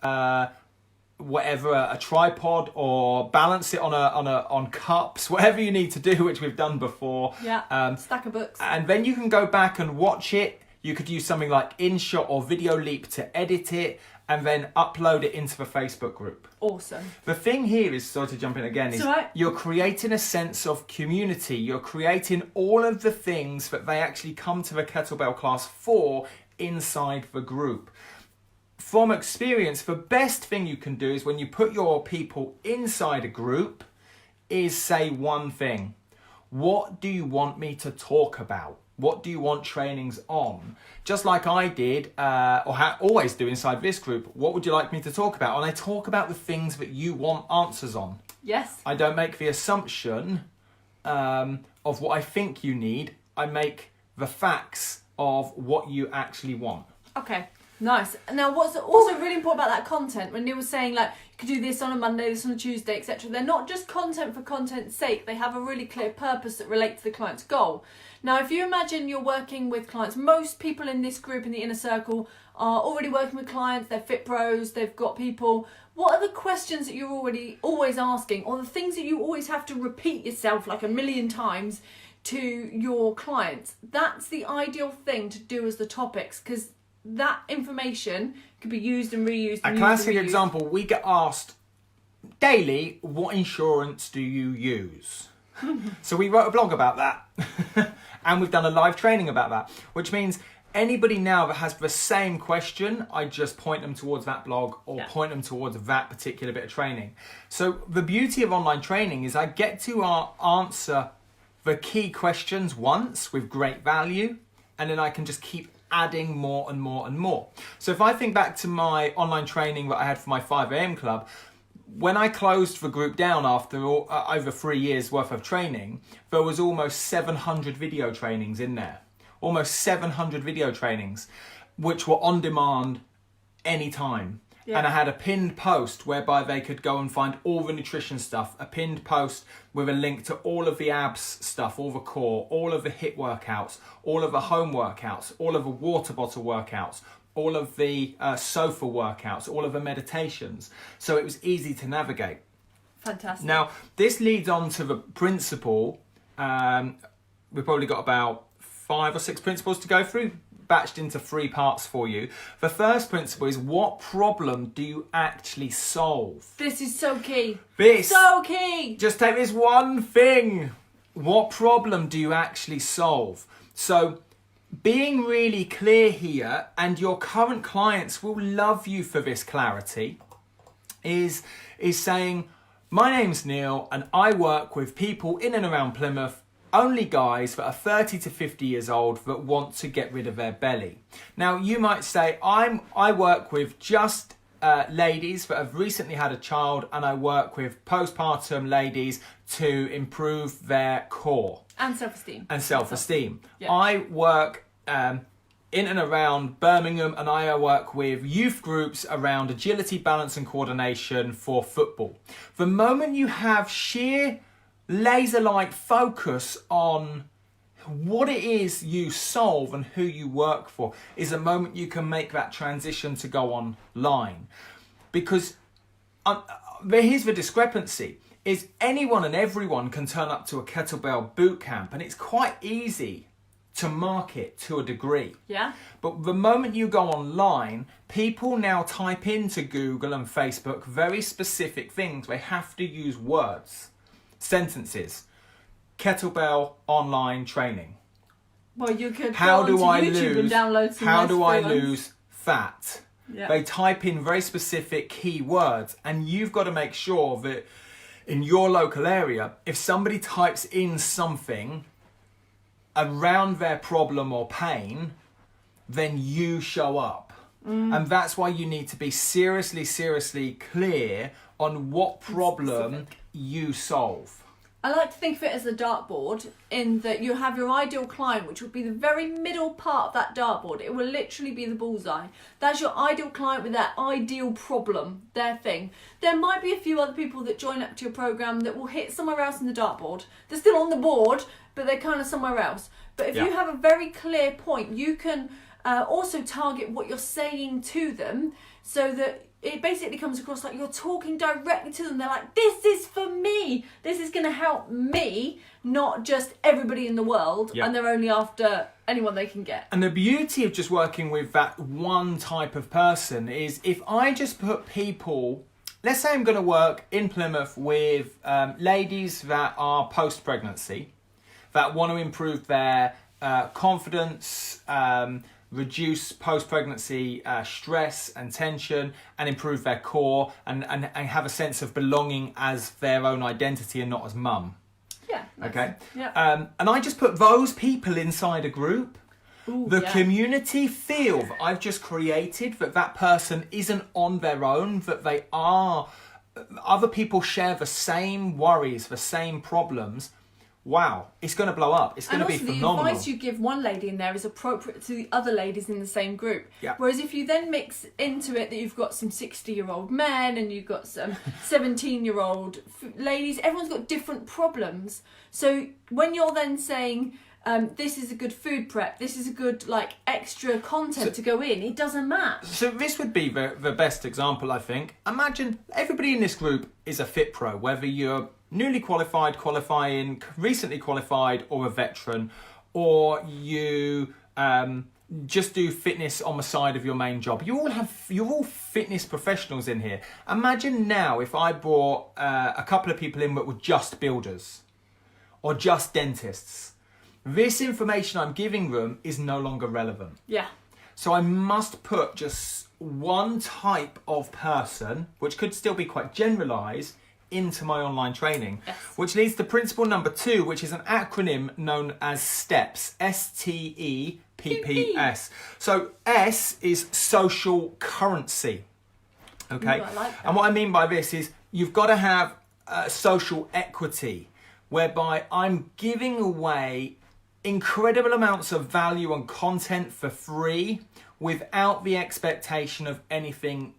A: whatever, a tripod, or balance it on cups, whatever you need to do, which we've done before.
D: Yeah, stack of books.
A: And then you can go back and watch it. You could use something like InShot or Video Leap to edit it and then upload it into the Facebook group.
D: Awesome.
A: The thing here is, sorry to jump in again, is
D: right.
A: You're creating a sense of community. You're creating all of the things that they actually come to the kettlebell class for inside the group. From experience, the best thing you can do is when you put your people inside a group is say one thing. What do you want me to talk about? What do you want trainings on? Just like I did, always do inside this group, what would you like me to talk about? And I talk about the things that you want answers on.
D: Yes.
A: I don't make the assumption of what I think you need. I make the facts of what you actually want.
D: Okay. Nice. Now, what's also really important about that content, when Neale was saying, like, you could do this on a Monday, this on a Tuesday, etc., they're not just content for content's sake. They have a really clear purpose that relates to the client's goal. Now, if you imagine you're working with clients, most people in this group, in the inner circle, are already working with clients. They're fit pros, they've got people. What are the questions that you're always asking, or the things that you always have to repeat yourself like a million times to your clients? That's the ideal thing to do as the topics, because that information could be used and reused.
A: A classic example, we get asked daily, what insurance do you use? So we wrote a blog about that. And we've done a live training about that, which means anybody now that has the same question, I just point them towards that blog or point them towards that particular bit of training. So the beauty of online training is I get to answer the key questions once with great value, and then I can just keep adding more and more and more. So if I think back to my online training that I had for my 5 a.m. club, when I closed the group down after over 3 years worth of training, there was almost 700 video trainings in there. Almost 700 video trainings, which were on demand anytime. Yeah. And I had a pinned post whereby they could go and find all the nutrition stuff, a pinned post with a link to all of the abs stuff, all the core, all of the HIIT workouts, all of the home workouts, all of the water bottle workouts, all of the sofa workouts, all of the meditations. So it was easy to navigate.
D: Fantastic.
A: Now, this leads on to the principle. We've probably got about 5 or 6 principles to go through, batched into 3 parts for you. The first principle is, what problem do you actually solve?
D: This is so key.
A: So
D: key.
A: Just take this one thing. What problem do you actually solve? So being really clear here, and your current clients will love you for this clarity, is saying, my name's Neale and I work with people in and around Plymouth, only guys that are 30 to 50 years old that want to get rid of their belly. Now, you might say, I work with just ladies that have recently had a child, and I work with postpartum ladies to improve their core.
D: And self-esteem.
A: Yeah. I work in and around Birmingham, and I work with youth groups around agility, balance and coordination for football. The moment you have sheer laser-like focus on what it is you solve and who you work for is a moment you can make that transition to go online. Because here's the discrepancy, is anyone and everyone can turn up to a kettlebell boot camp, and it's quite easy to market to a degree.
D: Yeah.
A: But the moment you go online, people now type into Google and Facebook very specific things. They have to use words, sentences. kettlebell online training.
D: Well, you could
A: How
D: go
A: do
D: onto
A: I
D: YouTube and download some
A: How
D: nice
A: do I
D: free ones.
A: lose fat?
D: Yeah.
A: They type in very specific keywords, and you've got to make sure that in your local area, if somebody types in something around their problem or pain, then you show up. And that's why you need to be seriously clear on what problem you solve.
D: I like to think of it as a dartboard, in that you have your ideal client, which would be the very middle part of that dartboard. It will literally be the bullseye. That's your ideal client with their ideal problem, their thing. There might be a few other people that join up to your program that will hit somewhere else in the dartboard. They're still on the board, but they're kind of somewhere else. But if you have a very clear point, you can also target what you're saying to them, so that it basically comes across like you're talking directly to them. They're like, this is for me. This is going to help me, not just everybody in the world.
A: Yeah.
D: And they're only after anyone they can get.
A: And the beauty of just working with that one type of person is, if I just put people, let's say I'm going to work in Plymouth with ladies that are post-pregnancy, that want to improve their confidence, reduce post-pregnancy stress and tension, and improve their core, and have a sense of belonging as their own identity and not as mum.
D: Yeah.
A: Okay.
D: Yeah.
A: And I just put those people inside a group.
D: Ooh,
A: The
D: yeah.
A: community feel that I've just created, that person isn't on their own, that they are, other people share the same worries, the same problems. Wow, it's going to blow up. It's going to be phenomenal.
D: The advice you give one lady in there is appropriate to the other ladies in the same group.
A: Yeah.
D: Whereas if you then mix into it that you've got some 60-year-old men and you've got some 17-year-old ladies, everyone's got different problems. So when you're then saying, this is a good food prep, this is a good like extra content to go in, it doesn't match.
A: So this would be the best example, I think. Imagine everybody in this group is a FitPro, whether you're newly qualified, qualifying, recently qualified, or a veteran, or you just do fitness on the side of your main job. You're all fitness professionals in here. Imagine now if I brought a couple of people in that were just builders or just dentists. This information I'm giving them is no longer relevant.
D: Yeah.
A: So I must put just one type of person, which could still be quite generalised, into my online training.
D: Yes.
A: Which leads to principle number 2, which is an acronym known as STEPS. STEPPS. So S is social currency. Okay.
D: Ooh, I like that.
A: And what I mean by this is you've got to have social equity, whereby I'm giving away incredible amounts of value and content for free without the expectation of anything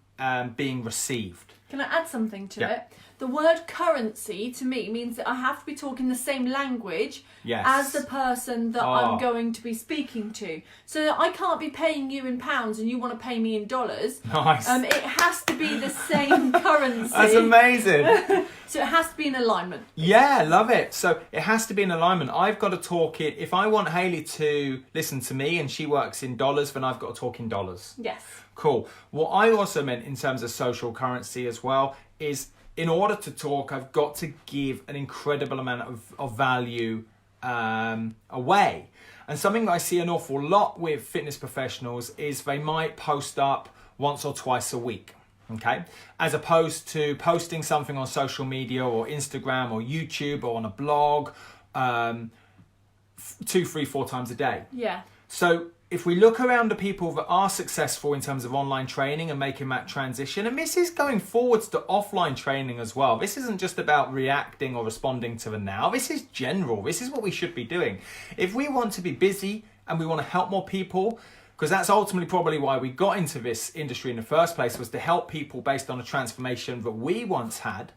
A: being received.
D: Can I add something to
A: Yeah.
D: it? The word currency to me means that I have to be talking the same language
A: Yes.
D: as the person that
A: Oh.
D: I'm going to be speaking to. So that I can't be paying you in pounds and you want to pay me in dollars.
A: Nice.
D: It has to be the same currency.
A: That's amazing.
D: So it has to be in alignment.
A: Yeah, love it. So it has to be in alignment. I've got to talk it. If I want Hayley to listen to me and she works in dollars, then I've got to talk in dollars.
D: Yes.
A: Cool. What I also meant in terms of social currency as well is, in order to talk, I've got to give an incredible amount of value away. And something that I see an awful lot with fitness professionals is they might post up once or twice a week. Okay, as opposed to posting something on social media or Instagram or YouTube or on a blog 2, 3, 4 times a day.
D: Yeah.
A: So if we look around the people that are successful in terms of online training and making that transition, and this is going forwards to offline training as well. This isn't just about reacting or responding to the now. This is general. This is what we should be doing. If we want to be busy and we want to help more people, because that's ultimately probably why we got into this industry in the first place, was to help people based on a transformation that we once had.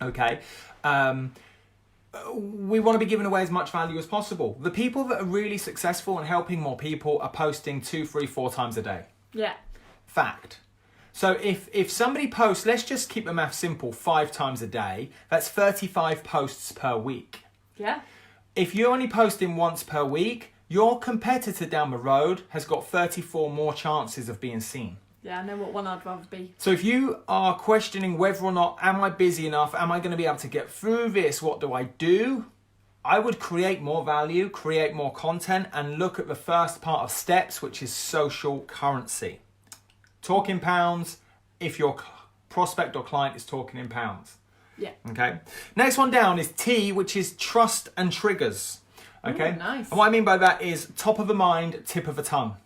A: Okay. We want to be giving away as much value as possible. The people that are really successful and helping more people are posting 2, 3, 4 times a day.
D: Yeah.
A: Fact. So if somebody posts, let's just keep the math simple, 5 times a day, that's 35 posts per week.
D: Yeah.
A: If you're only posting once per week, your competitor down the road has got 34 more chances of being seen.
D: Yeah, I know what one I'd rather be.
A: So if you are questioning whether or not, am I busy enough? Am I going to be able to get through this? What do I do? I would create more value, create more content, and look at the first part of steps, which is social currency. Talk in pounds if your prospect or client is talking in pounds.
D: Yeah.
A: Okay. Next one down is T, which is trust and triggers. Okay.
D: Ooh, nice.
A: And what I mean by that is top of the mind, tip of the tongue.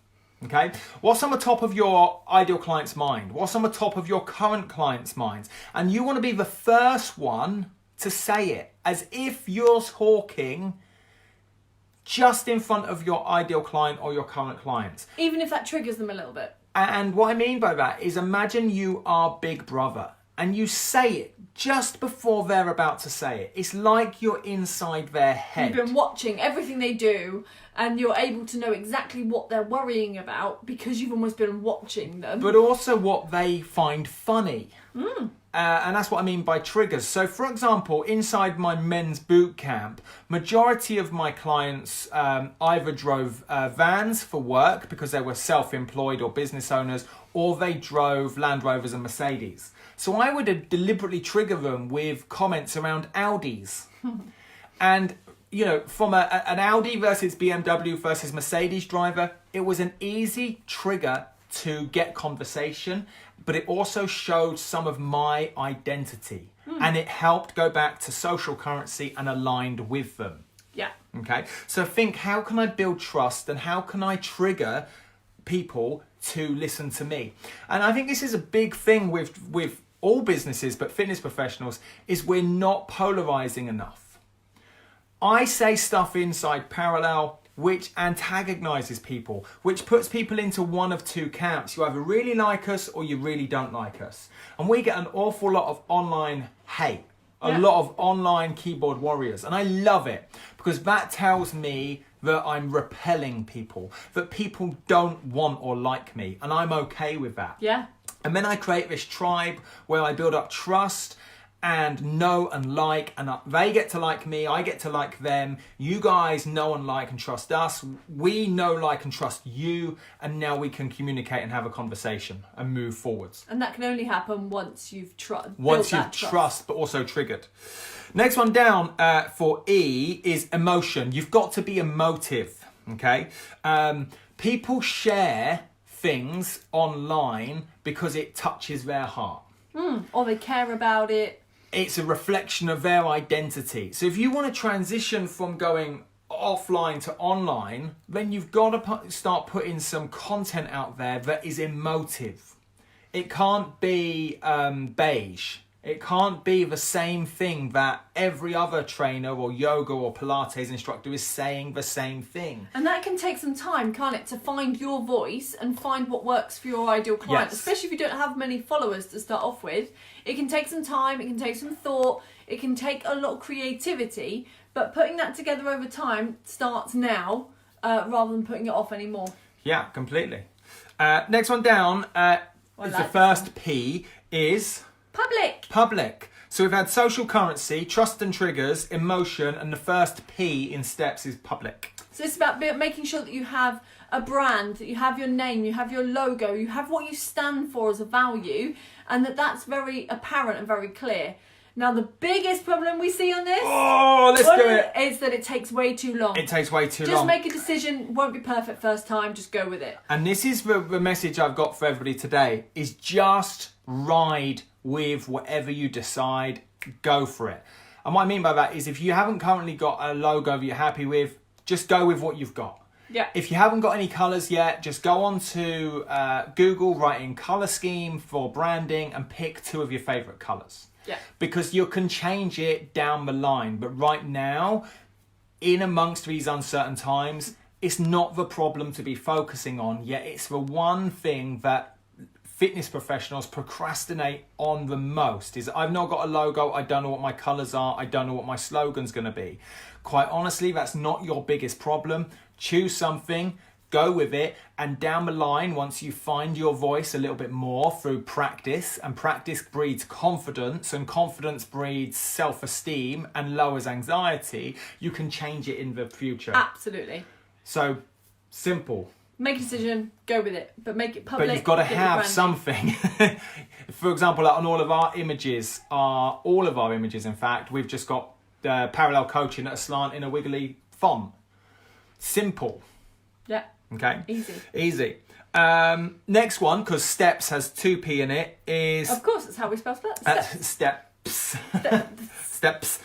A: Okay. What's on the top of your ideal client's mind? What's on the top of your current client's minds? And you want to be the first one to say it, as if you're talking just in front of your ideal client or your current clients.
D: Even if that triggers them a little bit.
A: And what I mean by that is, imagine you are Big Brother and you say it just before they're about to say it. It's like you're inside their head.
D: You've been watching everything they do and you're able to know exactly what they're worrying about because you've almost been watching them.
A: But also what they find funny. And that's what I mean by triggers. So for example, inside my men's boot camp, majority of my clients either drove vans for work because they were self-employed or business owners, or they drove Land Rovers and Mercedes. So I would deliberately trigger them with comments around Audis. And, you know, from an Audi versus BMW versus Mercedes driver, it was an easy trigger to get conversation, but it also showed some of my identity. And it helped go back to social currency and aligned with them.
D: Yeah.
A: Okay, so think, how can I build trust and how can I trigger people to listen to me? And I think this is a big thing with all businesses, but fitness professionals, is we're not polarizing enough. I say stuff inside Parallel which antagonizes people, which puts people into one of two camps. You either really like us or you really don't like us. And we get an awful lot of online hate, a lot of online keyboard warriors. And I love it because that tells me that I'm repelling people, that people don't want or like me. And I'm okay with that.
D: Yeah.
A: And then I create this tribe where I build up trust and know and like, and they get to like me, I get to like them. You guys know and like and trust us. We know, like and trust you, and now we can communicate and have a conversation and move forwards.
D: And that can only happen once you've trust,
A: But also triggered. Next one down for E is emotion. You've got to be emotive. Okay, people share things online because it touches their heart.
D: Or they care about it.
A: It's a reflection of their identity. So if you want to transition from going offline to online, then you've got to start putting some content out there that is emotive. It can't be beige. It can't be the same thing that every other trainer or yoga or Pilates instructor is saying the same thing.
D: And that can take some time, can't it, to find your voice and find what works for your ideal client, especially if you don't have many followers to start off with. It can take some time, it can take some thought, it can take a lot of creativity, but putting that together over time starts now rather than putting it off anymore.
A: Yeah, completely. Next one down is the first P is... Public. So we've had social currency, trust and triggers, emotion, and the first P in steps is public.
D: So it's about making sure that you have a brand, that you have your name, you have your logo, you have what you stand for as a value, and that's very apparent and very clear. Now the biggest problem we see on this is that it takes way too long.
A: It takes way too long.
D: Just make a decision, won't be perfect first time, just go with it.
A: And this is the message I've got for everybody today, is just ride with whatever you decide, go for it. And what I mean by that is, if you haven't currently got a logo that you're happy with, just go with what you've got.
D: Yeah.
A: If you haven't got any colours yet, just go on to Google, write in colour scheme for branding and pick 2 of your favourite colours.
D: Yeah.
A: Because you can change it down the line. But right now, in amongst these uncertain times, it's not the problem to be focusing on, yet it's the one thing that fitness professionals procrastinate on the most, is I've not got a logo, I don't know what my colours are, I don't know what my slogan's going to be. Quite honestly, that's not your biggest problem. Choose something, go with it, and down the line, once you find your voice a little bit more through practice, and practice breeds confidence, and confidence breeds self-esteem and lowers anxiety, you can change it in the future.
D: Absolutely.
A: So, simple.
D: Make a decision, go with it, but make it public.
A: But you've got to have something. For example, on all of our images, in fact, we've just got parallel coaching at a slant in a wiggly font. Simple.
D: Yeah.
A: Okay.
D: Easy.
A: Next one, because steps has 2p in it, is...
D: Of course, that's how we spell steps.
A: Steps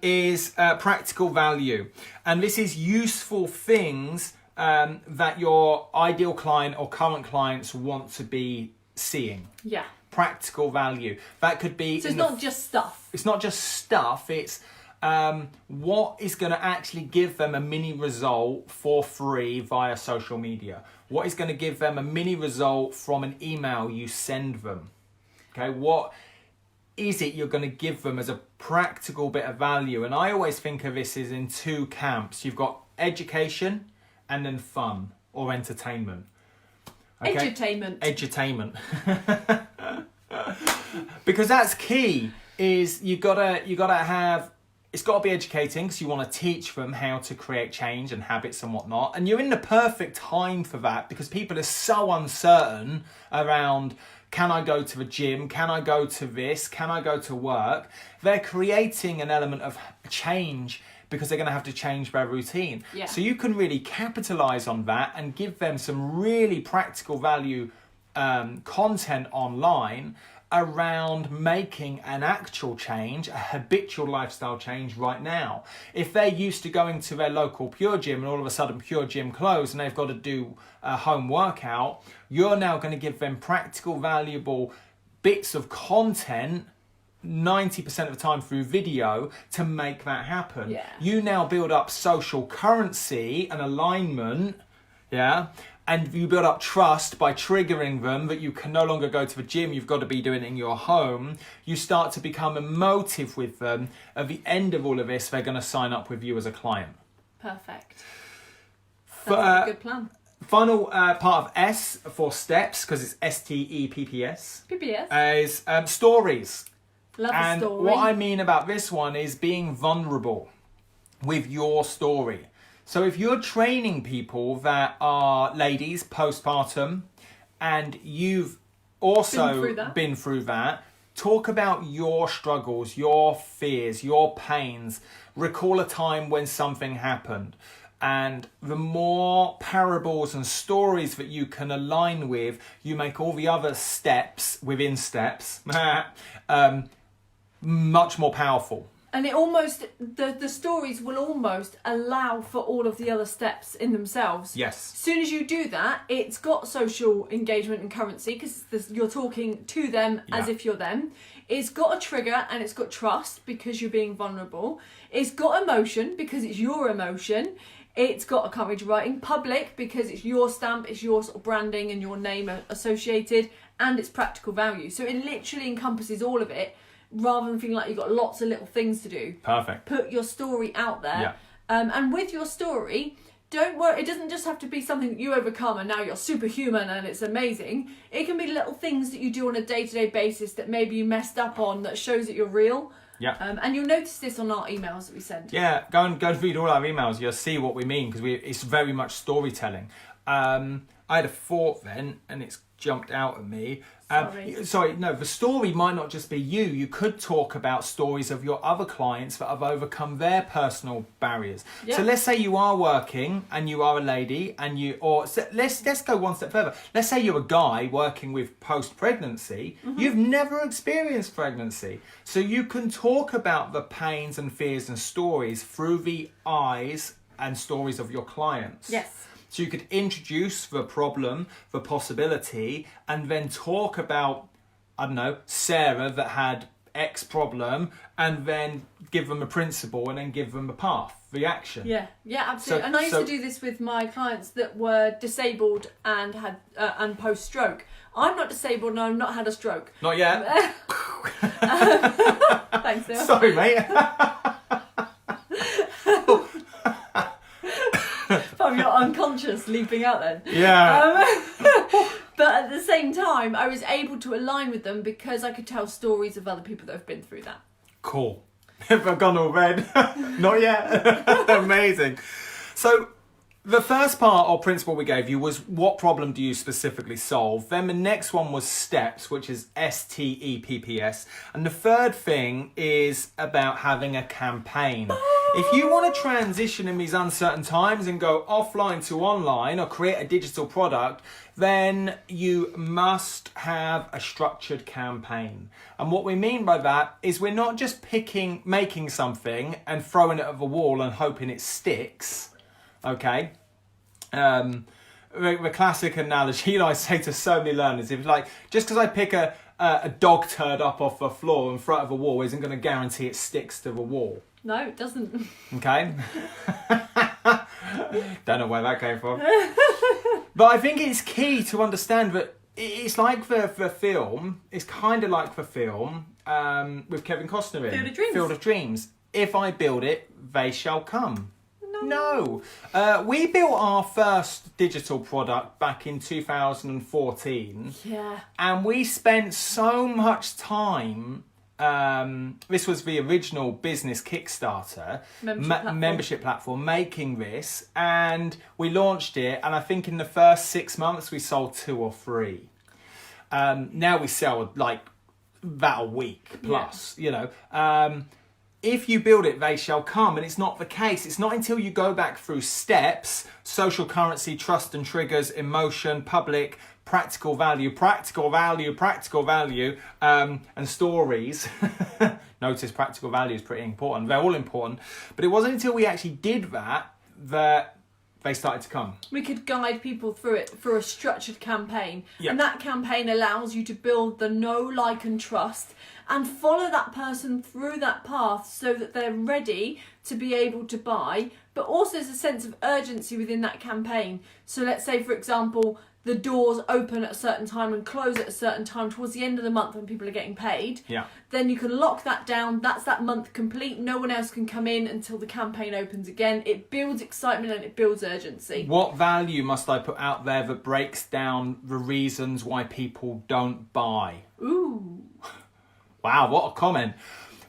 A: is practical value. And this is useful things that your ideal client or current clients want to be seeing.
D: Yeah.
A: Practical value. That could be...
D: So it's not just stuff.
A: It's not just stuff. It's what is going to actually give them a mini result for free via social media. What is going to give them a mini result from an email you send them. Okay, what is it you're going to give them as a practical bit of value? And I always think of this as in two camps. You've got education and then fun or entertainment. Okay? Edutainment. Because that's key. Is you gotta have. It's got to be educating because you want to teach them how to create change and habits and whatnot. And you're in the perfect time for that because people are so uncertain around, can I go to the gym? Can I go to this? Can I go to work? They're creating an element of change because they're going to have to change their routine.
D: Yeah.
A: So you can really capitalize on that and give them some really practical value content online around making an actual change, a habitual lifestyle change right now. If they're used to going to their local Pure Gym and all of a sudden Pure Gym closed and they've got to do a home workout, you're now going to give them practical, valuable bits of content 90% of the time through video to make that happen.
D: Yeah.
A: You now build up social currency and alignment, and you build up trust by triggering them that you can no longer go to the gym, you've got to be doing it in your home. You start to become emotive with them. At the end of all of this, they're going to sign up with you as a client.
D: Perfect. That's a good plan.
A: Final part of S for steps, because it's STEPPS.
D: PPS.
A: Is stories.
D: Love a story.
A: And what I mean about this one is being vulnerable with your story. So if you're training people that are ladies postpartum and you've also been through that, talk about your struggles, your fears, your pains. Recall a time when something happened. And the more parables and stories that you can align with, you make all the other steps within steps much more powerful.
D: And it almost, the stories will almost allow for all of the other steps in themselves.
A: Yes.
D: As soon as you do that, it's got social engagement and currency because you're talking to them as if you're them. It's got a trigger and it's got trust because you're being vulnerable. It's got emotion because it's your emotion. It's got, I can't read your writing, public because it's your stamp, it's your sort of branding and your name associated, and it's practical value. So it literally encompasses all of it. Rather than feeling like you've got lots of little things to do.
A: Perfect.
D: Put your story out there.
A: Yeah.
D: And with your story, don't worry, it doesn't just have to be something that you overcome and now you're superhuman and it's amazing. It can be little things that you do on a day-to-day basis that maybe you messed up on that shows that you're real.
A: Yeah.
D: And you'll notice this on our emails that we send.
A: Yeah, go and read all our emails. You'll see what we mean because it's very much storytelling. I had a thought then and it's jumped out at me. The story might not just be you. You could talk about stories of your other clients that have overcome their personal barriers. Yeah. So let's say you are working and you are a lady and let's go one step further. Let's say you're a guy working with post-pregnancy. Mm-hmm. You've never experienced pregnancy. So you can talk about the pains and fears and stories through the eyes and stories of your clients.
D: Yes.
A: So you could introduce the problem, the possibility, and then talk about, I don't know, Sarah that had X problem, and then give them a principle and then give them a path, the action.
D: Yeah, absolutely. And I used to do this with my clients that were disabled and had and post-stroke. I'm not disabled and I've not had a stroke.
A: Not yet.
D: Thanks, Neale.
A: Sorry, mate.
D: You're unconscious leaping out then.
A: Yeah.
D: But at the same time, I was able to align with them because I could tell stories of other people that have been through that.
A: Cool. Have I gone all red? Not yet. Amazing. So The first part or principle we gave you was what problem do you specifically solve? Then the next one was steps, which is STEPPS. And the third thing is about having a campaign. If you want to transition in these uncertain times and go offline to online or create a digital product, then you must have a structured campaign. And what we mean by that is we're not just making something and throwing it at the wall and hoping it sticks. Okay? The classic analogy I say to so many learners is like, just because I pick a dog turd up off the floor and throw it at the wall isn't going to guarantee it sticks to the wall.
D: No, it doesn't.
A: Okay? Don't know where that came from. But I think it's key to understand that it's like the film, it's kind of like the film with Kevin Costner in Field of Dreams. If I build it, they shall come. No. We built our first digital product back in 2014.
D: Yeah.
A: And we spent so much time. This was the original business Kickstarter membership platform making this, and we launched it, and I think in the first 6 months we sold 2 or 3. Now we sell like that a week plus, you know. If you build it, they shall come. And it's not the case. It's not until you go back through steps, social currency, trust and triggers, emotion, public, practical value, and stories. Notice practical value is pretty important. They're all important. But it wasn't until we actually did that they started to come.
D: We could guide people through it through a structured campaign.
A: Yep.
D: And that campaign allows you to build the know, like and trust and follow that person through that path so that they're ready to be able to buy. But also there's a sense of urgency within that campaign. So let's say, for example, the doors open at a certain time and close at a certain time towards the end of the month when people are getting paid.
A: Yeah.
D: Then you can lock that down. That's that month complete. No one else can come in until the campaign opens again. It builds excitement and it builds urgency.
A: What value must I put out there that breaks down the reasons why people don't buy?
D: Ooh.
A: Wow, what a comment.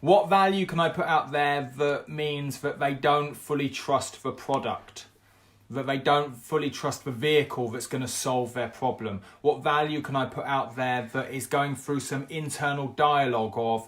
A: What value can I put out there that means that they don't fully trust the product? That they don't fully trust the vehicle that's going to solve their problem? What value can I put out there that is going through some internal dialogue of,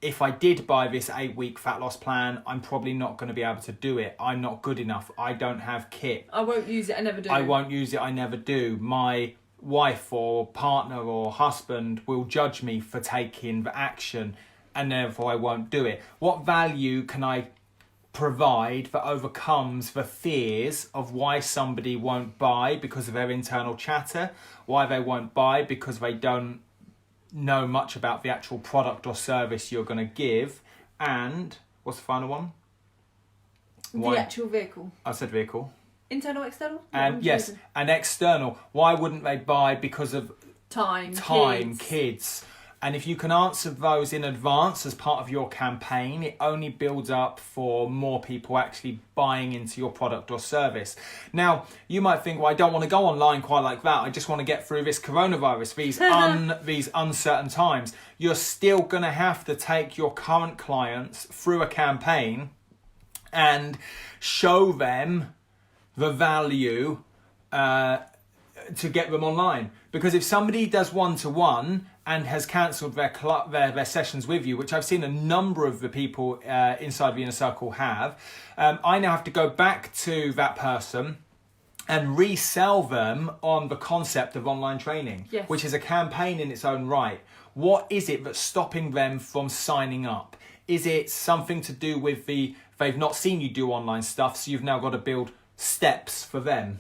A: if I did buy this 8-week fat loss plan, I'm probably not going to be able to do it. I'm not good enough. I don't have kit.
D: I won't use it. I never do.
A: I won't use it. I never do. My wife or partner or husband will judge me for taking the action and therefore I won't do it. What value can I provide that overcomes the fears of why somebody won't buy because of their internal chatter, why they won't buy because they don't know much about the actual product or service you're going to give, and what's the final one?
D: The actual vehicle.
A: I said vehicle.
D: Internal, external?
A: And yes, and external. Why wouldn't they buy? Because of
D: time,
A: kids. And if you can answer those in advance as part of your campaign, it only builds up for more people actually buying into your product or service. Now, you might think, well, I don't want to go online quite like that. I just want to get through this coronavirus, these uncertain times. You're still going to have to take your current clients through a campaign and show them the value to get them online. Because if somebody does one-to-one and has cancelled their sessions with you, which I've seen a number of the people inside the Inner Circle have, I now have to go back to that person and resell them on the concept of online training,
D: yes,
A: which is a campaign in its own right. What is it that's stopping them from signing up? Is it something to do with they've not seen you do online stuff, so you've now got to build steps for them?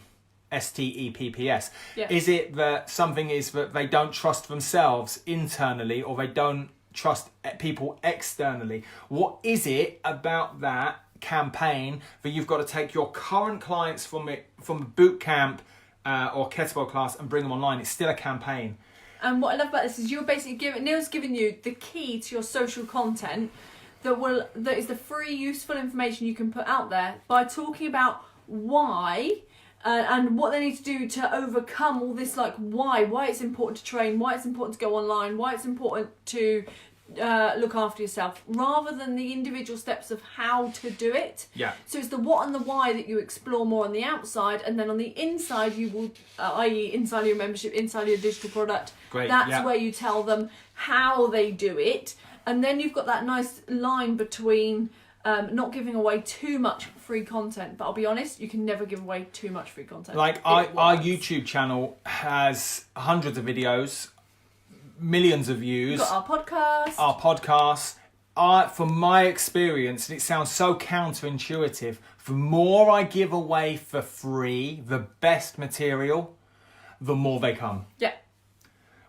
A: STEPPS.
D: Yeah.
A: Is it that something is that they don't trust themselves internally, or they don't trust people externally? What is it about that campaign that you've got to take your current clients from boot camp or kettlebell class and bring them online? It's still a campaign.
D: And what I love about this is you're basically Neale's giving you the key to your social content that is the free, useful information you can put out there by talking about why. And what they need to do to overcome all this, like why it's important to train, why it's important to go online, why it's important to look after yourself, rather than the individual steps of how to do it.
A: Yeah.
D: So it's the what and the why that you explore more on the outside, and then on the inside you will, i.e. inside your membership, inside your digital product,
A: Great,
D: that's
A: yeah.
D: where you tell them how they do it. And then you've got that nice line between not giving away too much free content. But I'll be honest, you can never give away too much free content.
A: Like our YouTube channel has hundreds of videos, millions of views.
D: We've got
A: Our podcasts. From my experience, and it sounds so counterintuitive, the more I give away for free, the best material, the more they come.
D: Yeah.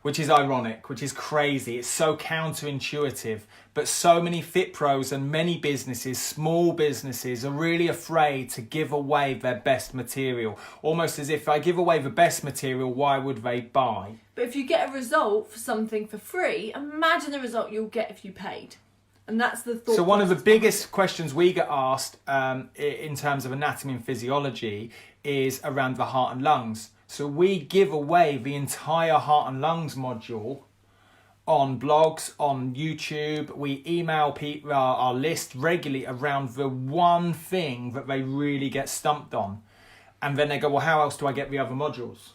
A: Which is ironic, which is crazy. It's so counterintuitive. But so many fit pros and many businesses, small businesses, are really afraid to give away their best material. Almost as if I give away the best material, why would they buy?
D: But if you get a result for something for free, imagine the result you'll get if you paid. And that's the thought.
A: So one of the
D: process
A: biggest questions we get asked in terms of anatomy and physiology is around the heart and lungs. So we give away the entire heart and lungs module on blogs, on YouTube. We email people our list regularly around the one thing that they really get stumped on. And then they go, well, how else do I get the other modules?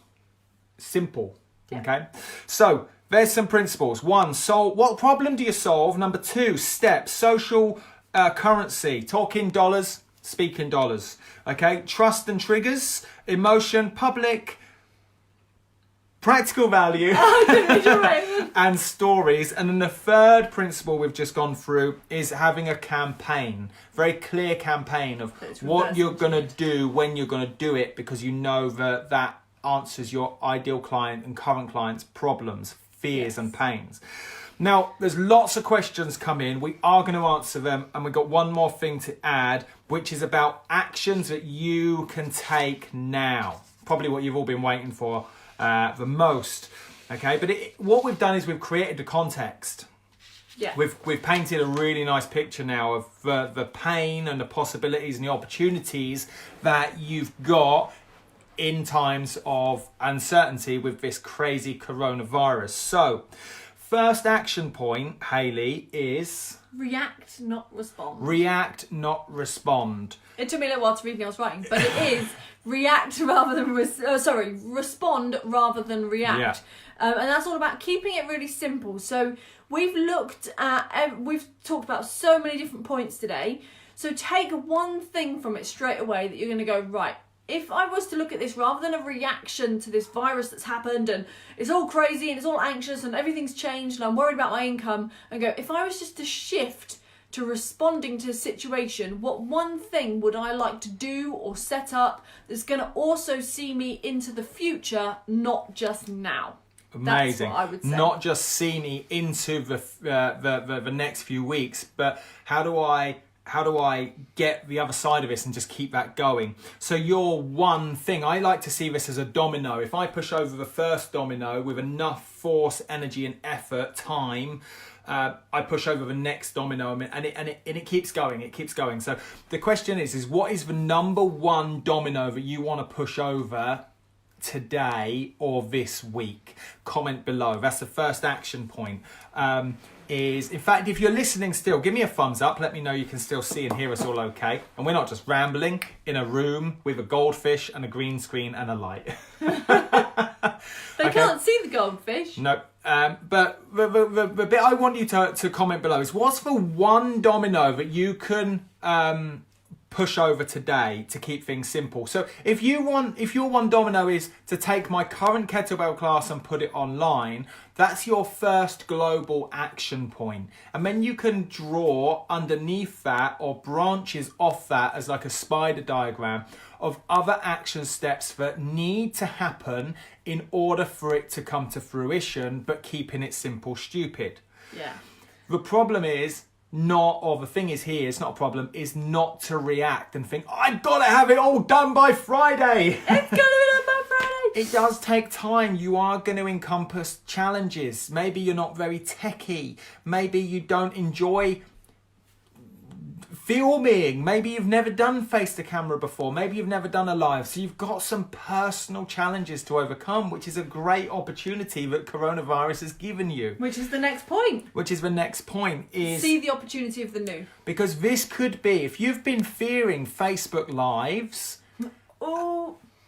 A: Simple.
D: Yeah.
A: Okay. So there's some principles. 1, what problem do you solve? Number 2, steps, social currency, talk in dollars, speak in dollars. Okay. Trust and triggers, emotion, public, practical value, and stories. And then the third principle we've just gone through is having a campaign, very clear campaign of what you're going to do, when you're going to do it, because you know that answers your ideal client and current client's problems, fears and pains. Now, there's lots of questions come in. We are going to answer them. And we've got one more thing to add, which is about actions that you can take now. Probably what you've all been waiting for the most. Okay, but what we've done is we've created the context.
D: Yeah.
A: We've painted a really nice picture now of the pain and the possibilities and the opportunities that you've got in times of uncertainty with this crazy coronavirus. So, first action point, Hayley, is...
D: react, not respond.
A: React, not respond.
D: It took me a little while to read Neale's writing, but it is react rather than... respond rather than react.
A: Yeah.
D: And that's all about keeping it really simple. So we've talked about so many different points today. So take one thing from it straight away that you're going to go, right, if I was to look at this rather than a reaction to this virus that's happened and it's all crazy and it's all anxious and everything's changed and I'm worried about my income, and go, if I was just to shift to responding to a situation, what one thing would I like to do or set up that's going to also see me into the future, not just now?
A: Amazing.
D: That's what I would say.
A: Not just see me into the next few weeks, but how do I get the other side of this and just keep that going? So your one thing, I like to see this as a domino. If I push over the first domino with enough force, energy and effort, time, I push over the next domino and it keeps going, it keeps going. So the question is what is the number one domino that you want to push over today or this week? Comment below. That's the first action point. In fact, if you're listening still, give me a thumbs up. Let me know you can still see and hear us all okay. And we're not just rambling in a room with a goldfish and a green screen and a light.
D: They can't see the goldfish.
A: No. But the bit I want you to comment below is what's the one domino that you can push over today to keep things simple. So if your one domino is to take my current kettlebell class and put it online, that's your first global action point. And then you can draw underneath that or branches off that as like a spider diagram of other action steps that need to happen in order for it to come to fruition, but keeping it simple, stupid.
D: Yeah.
A: The problem is the thing is here, it's not a problem, is not to react and think, I've got to have it all done by Friday.
D: It's going to be done by Friday.
A: It does take time. You are going to encompass challenges. Maybe you're not very techy. Maybe you don't enjoy filming. Maybe you've never done face to camera before. Maybe you've never done a live. So you've got some personal challenges to overcome, which is a great opportunity that coronavirus has given you.
D: Which is the next point.
A: Is
D: see the opportunity of the new.
A: Because this could be, if you've been fearing Facebook Lives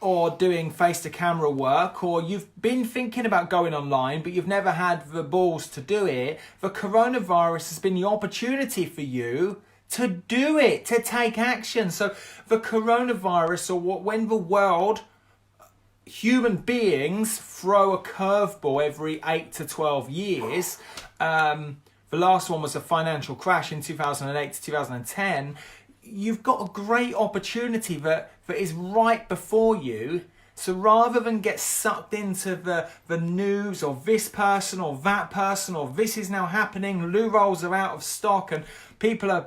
A: or doing face-to-camera work, or you've been thinking about going online but you've never had the balls to do it, the coronavirus has been the opportunity for you to do it, to take action. So the coronavirus, or when the world, human beings throw a curveball every 8 to 12 years, the last one was a financial crash in 2008 to 2010, you've got a great opportunity that is right before you. So rather than get sucked into the news, or this person or that person, or this is now happening, loo rolls are out of stock and people are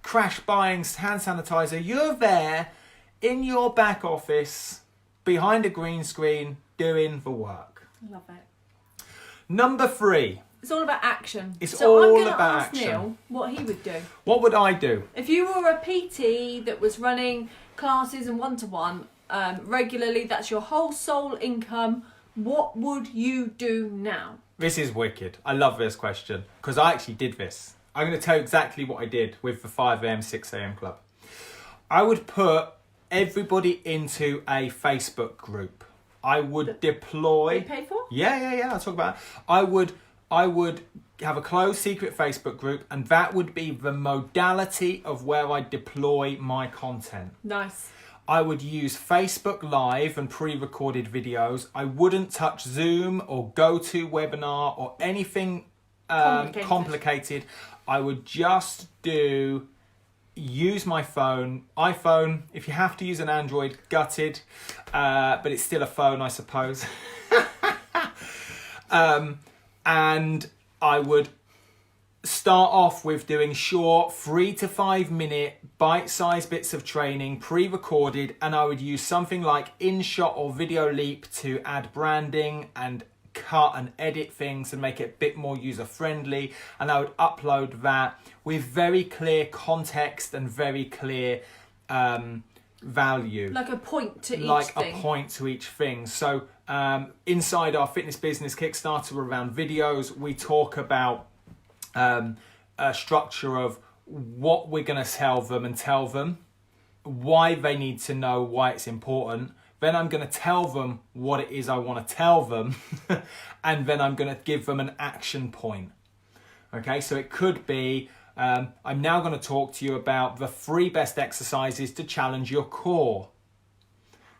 A: crash buying hand sanitizer, you're there in your back office behind a green screen doing the work.
D: I love it.
A: Number 3.
D: It's all about action.
A: I'm
D: going
A: all
D: to
A: about
D: ask
A: action.
D: Neale what he would do.
A: What would I do?
D: If you were a PT that was running classes and one-to-one regularly, that's your whole sole income, what would you do now?
A: This is wicked. I love this question because I actually did this. I'm going to tell you exactly what I did with the 5am, 6am club. I would put everybody into a Facebook group. I would deploy...
D: They pay for?
A: Yeah, I'll talk about it. I would have a closed secret Facebook group, and that would be the modality of where I deploy my content.
D: Nice.
A: I would use Facebook Live and pre-recorded videos. I wouldn't touch Zoom or GoToWebinar or anything complicated. I would just use my iPhone. If you have to use an Android, gutted, but it's still a phone, I suppose. And I would start off with doing short 3 to 5 minute bite-sized bits of training, pre-recorded, and I would use something like InShot or Video Leap to add branding and cut and edit things and make it a bit more user-friendly, and I would upload that with very clear context and very clear value.
D: Like a point to each thing.
A: Like a point to each thing. So inside our Fitness Business Kickstarter around videos, we talk about a structure of what we're going to tell them, why they need to know, why it's important. Then I'm going to tell them what it is I want to tell them, and then I'm going to give them an action point. Okay, so it could be, I'm now going to talk to you about the 3 best exercises to challenge your core.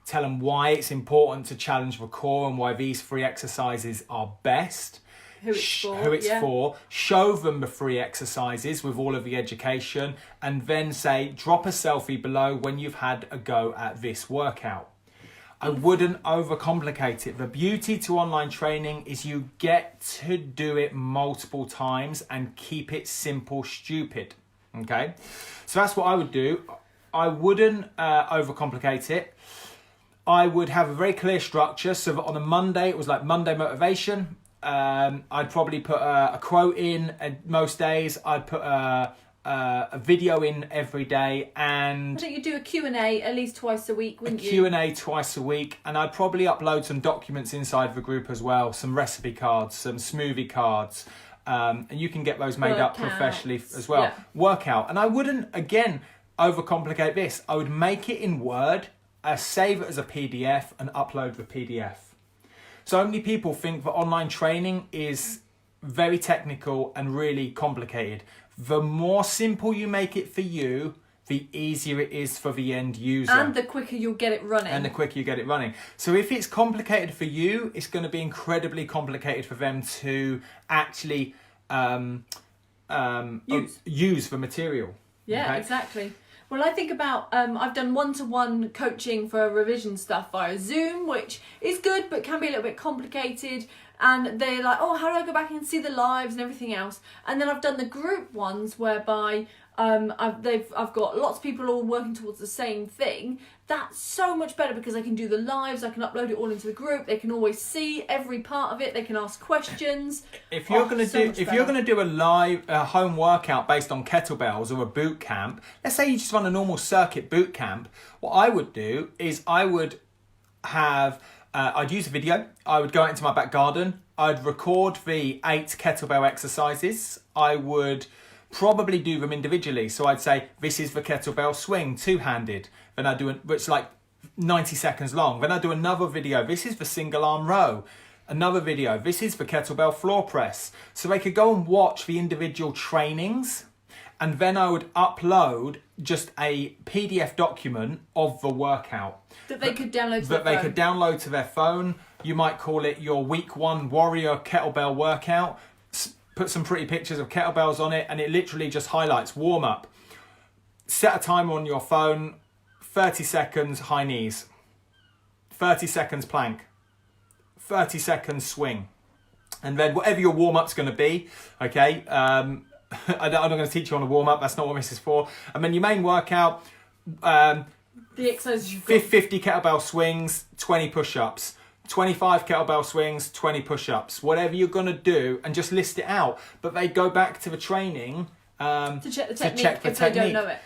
A: Tell them why it's important to challenge the core and why these 3 exercises are best.
D: Who it's
A: for. Show them the 3 exercises with all of the education, and then say, drop a selfie below when you've had a go at this workout. I wouldn't overcomplicate it. The beauty to online training is you get to do it multiple times and keep it simple, stupid. Okay? So that's what I would do. I wouldn't overcomplicate it. I would have a very clear structure, so that on a Monday, it was like Monday motivation. I'd probably put a quote in most days. I'd put a video in every day, and
D: I think you'd do a Q&A at least twice a week, wouldn't you?
A: Q&A twice a week, and I'd probably upload some documents inside the group as well, some recipe cards, some smoothie cards, and you can get those made up professionally as well. Yeah. Workout. And I wouldn't, again, overcomplicate this. I would make it in Word, save it as a PDF, and upload the PDF. So many people think that online training is very technical and really complicated. The more simple you make it for you, the easier it is for the end user.
D: And the quicker you'll get it running.
A: So if it's complicated for you, it's going to be incredibly complicated for them to actually use the material.
D: Yeah, okay? Exactly. Well, I think about, I've done one-to-one coaching for revision stuff via Zoom, which is good, but can be a little bit complicated. And they're like, oh, how do I go back and see the lives and everything else? And then I've done the group ones whereby I've got lots of people all working towards the same thing. That's so much better because I can do the lives, I can upload it all into the group, they can always see every part of it, they can ask questions.
A: If you're going to do a live home workout based on kettlebells or a boot camp, let's say you just run a normal circuit boot camp, what I would do is I would have I'd use a video, I would go out into my back garden, I'd record the 8 kettlebell exercises, I would probably do them individually. So I'd say, this is the kettlebell swing, 2-handed. Then I do it's like 90 seconds long. Then I do another video. This is the single arm row. Another video. This is the kettlebell floor press. So they could go and watch the individual trainings. And then I would upload just a PDF document of the workout.
D: That they could download to their phone.
A: That they could download to their phone. You might call it your week 1 warrior kettlebell workout. Put some pretty pictures of kettlebells on it, and it literally just highlights warm up. Set a timer on your phone, 30 seconds high knees, 30 seconds plank, 30 seconds swing. And then whatever your warm up's going to be, okay, I'm not going to teach you on a warm up, that's not what this is for. And then your main workout,
D: the exercises you've got.
A: 50 kettlebell swings, 20 push ups. 25 kettlebell swings, 20 push-ups, whatever you're going to do, and just list it out. But they go back to the training
D: to check the technique if they don't know it.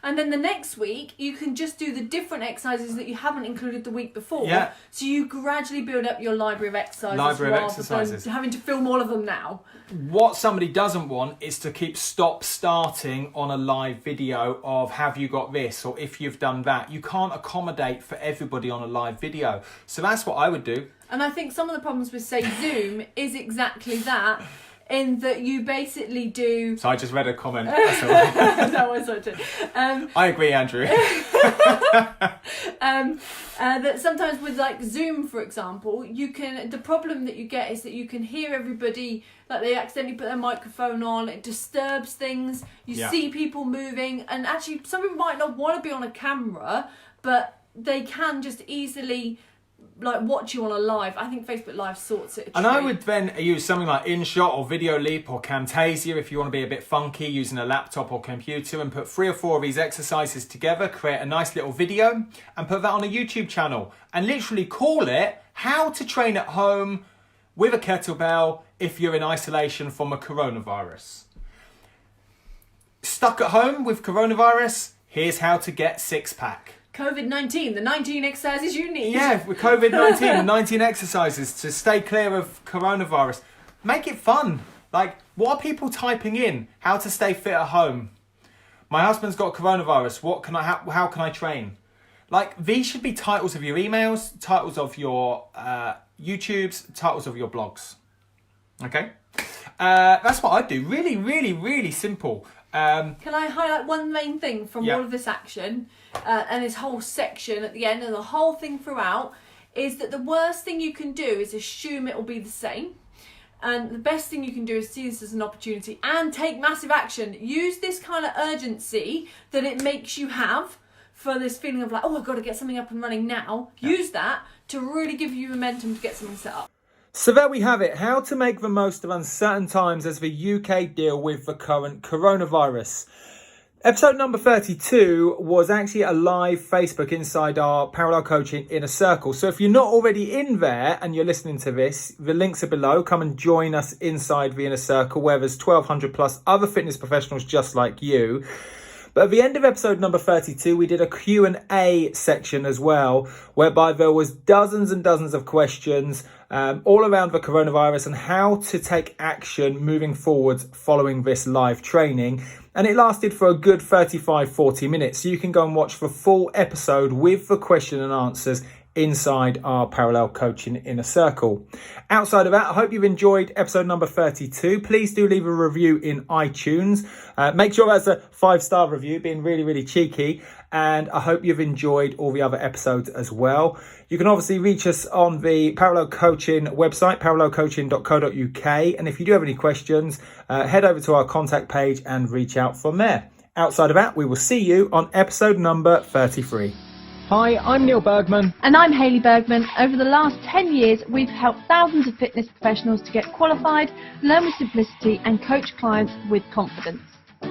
D: And then the next week, you can just do the different exercises that you haven't included the week before.
A: Yeah.
D: So you gradually build up your library of exercises rather than having to film all of them now.
A: What somebody doesn't want is to keep stop-starting on a live video of have you got this or if you've done that. You can't accommodate for everybody on a live video. So that's what I would do. And
D: I think some of the problems with, say, Zoom is exactly that. In that you basically do...
A: So I just read a comment. That's all right.
D: No, I saw it too.
A: I agree, Andrew.
D: That sometimes with like Zoom, for example, the problem that you get is that you can hear everybody, like they accidentally put their microphone on, it disturbs things, you see people moving, and actually some people might not want to be on a camera, but they can just easily... like watch you on a live. I think Facebook Live sorts it.
A: And I would then use something like InShot or Video Leap or Camtasia if you want to be a bit funky using a laptop or computer, and put 3 or 4 of these exercises together, create a nice little video and put that on a YouTube channel and literally call it How to Train at Home with a Kettlebell if you're in isolation from a coronavirus. Stuck at home with coronavirus? Here's how to get 6-pack.
D: COVID-19, the 19 exercises you need.
A: Yeah, with COVID-19, the 19 exercises to stay clear of coronavirus. Make it fun. Like, what are people typing in? How to stay fit at home. My husband's got coronavirus. How can I train? Like, these should be titles of your emails, titles of your YouTubes, titles of your blogs. Okay? That's what I do. Really, really, really simple.
D: Can I highlight one main thing from all of this action and this whole section at the end and the whole thing throughout is that the worst thing you can do is assume it will be the same. And the best thing you can do is see this as an opportunity and take massive action. Use this kind of urgency that it makes you have for this feeling of like, oh, I've got to get something up and running now. Yeah. Use that to really give you momentum to get something set up.
A: So there we have it, how to make the most of uncertain times as the UK deal with the current coronavirus. Episode number 32 was actually a live Facebook inside our Parallel Coaching Inner Circle. So if you're not already in there and you're listening to this, the links are below. Come and join us inside the Inner Circle where there's 1,200 plus other fitness professionals just like you. But at the end of episode number 32, we did a Q&A section as well, whereby there was dozens and dozens of questions all around the coronavirus and how to take action moving forward following this live training. And it lasted for a good 35-40 minutes. So you can go and watch the full episode with the question and answers inside our Parallel Coaching Inner Circle. Outside of that, I hope you've enjoyed episode number 32. Please do leave a review in iTunes. Make sure that's a 5-star review, being really, really cheeky. And I hope you've enjoyed all the other episodes as well. You can obviously reach us on the Parallel Coaching website, parallelcoaching.co.uk. And if you do have any questions, head over to our contact page and reach out from there. Outside of that, we will see you on episode number 33.
B: Hi, I'm Neil Bergman.
C: And I'm Hayley Bergman. Over the last 10 years, we've helped thousands of fitness professionals to get qualified, learn with simplicity, and coach clients with confidence.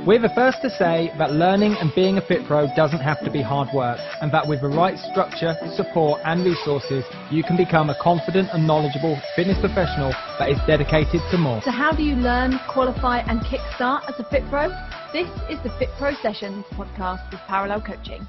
B: We're the first to say that learning and being a FitPro doesn't have to be hard work, and that with the right structure, support and resources, you can become a confident and knowledgeable fitness professional that is dedicated to more.
C: So how do you learn, qualify and kickstart as a FitPro? This is the FitPro Sessions Podcast with Parallel Coaching.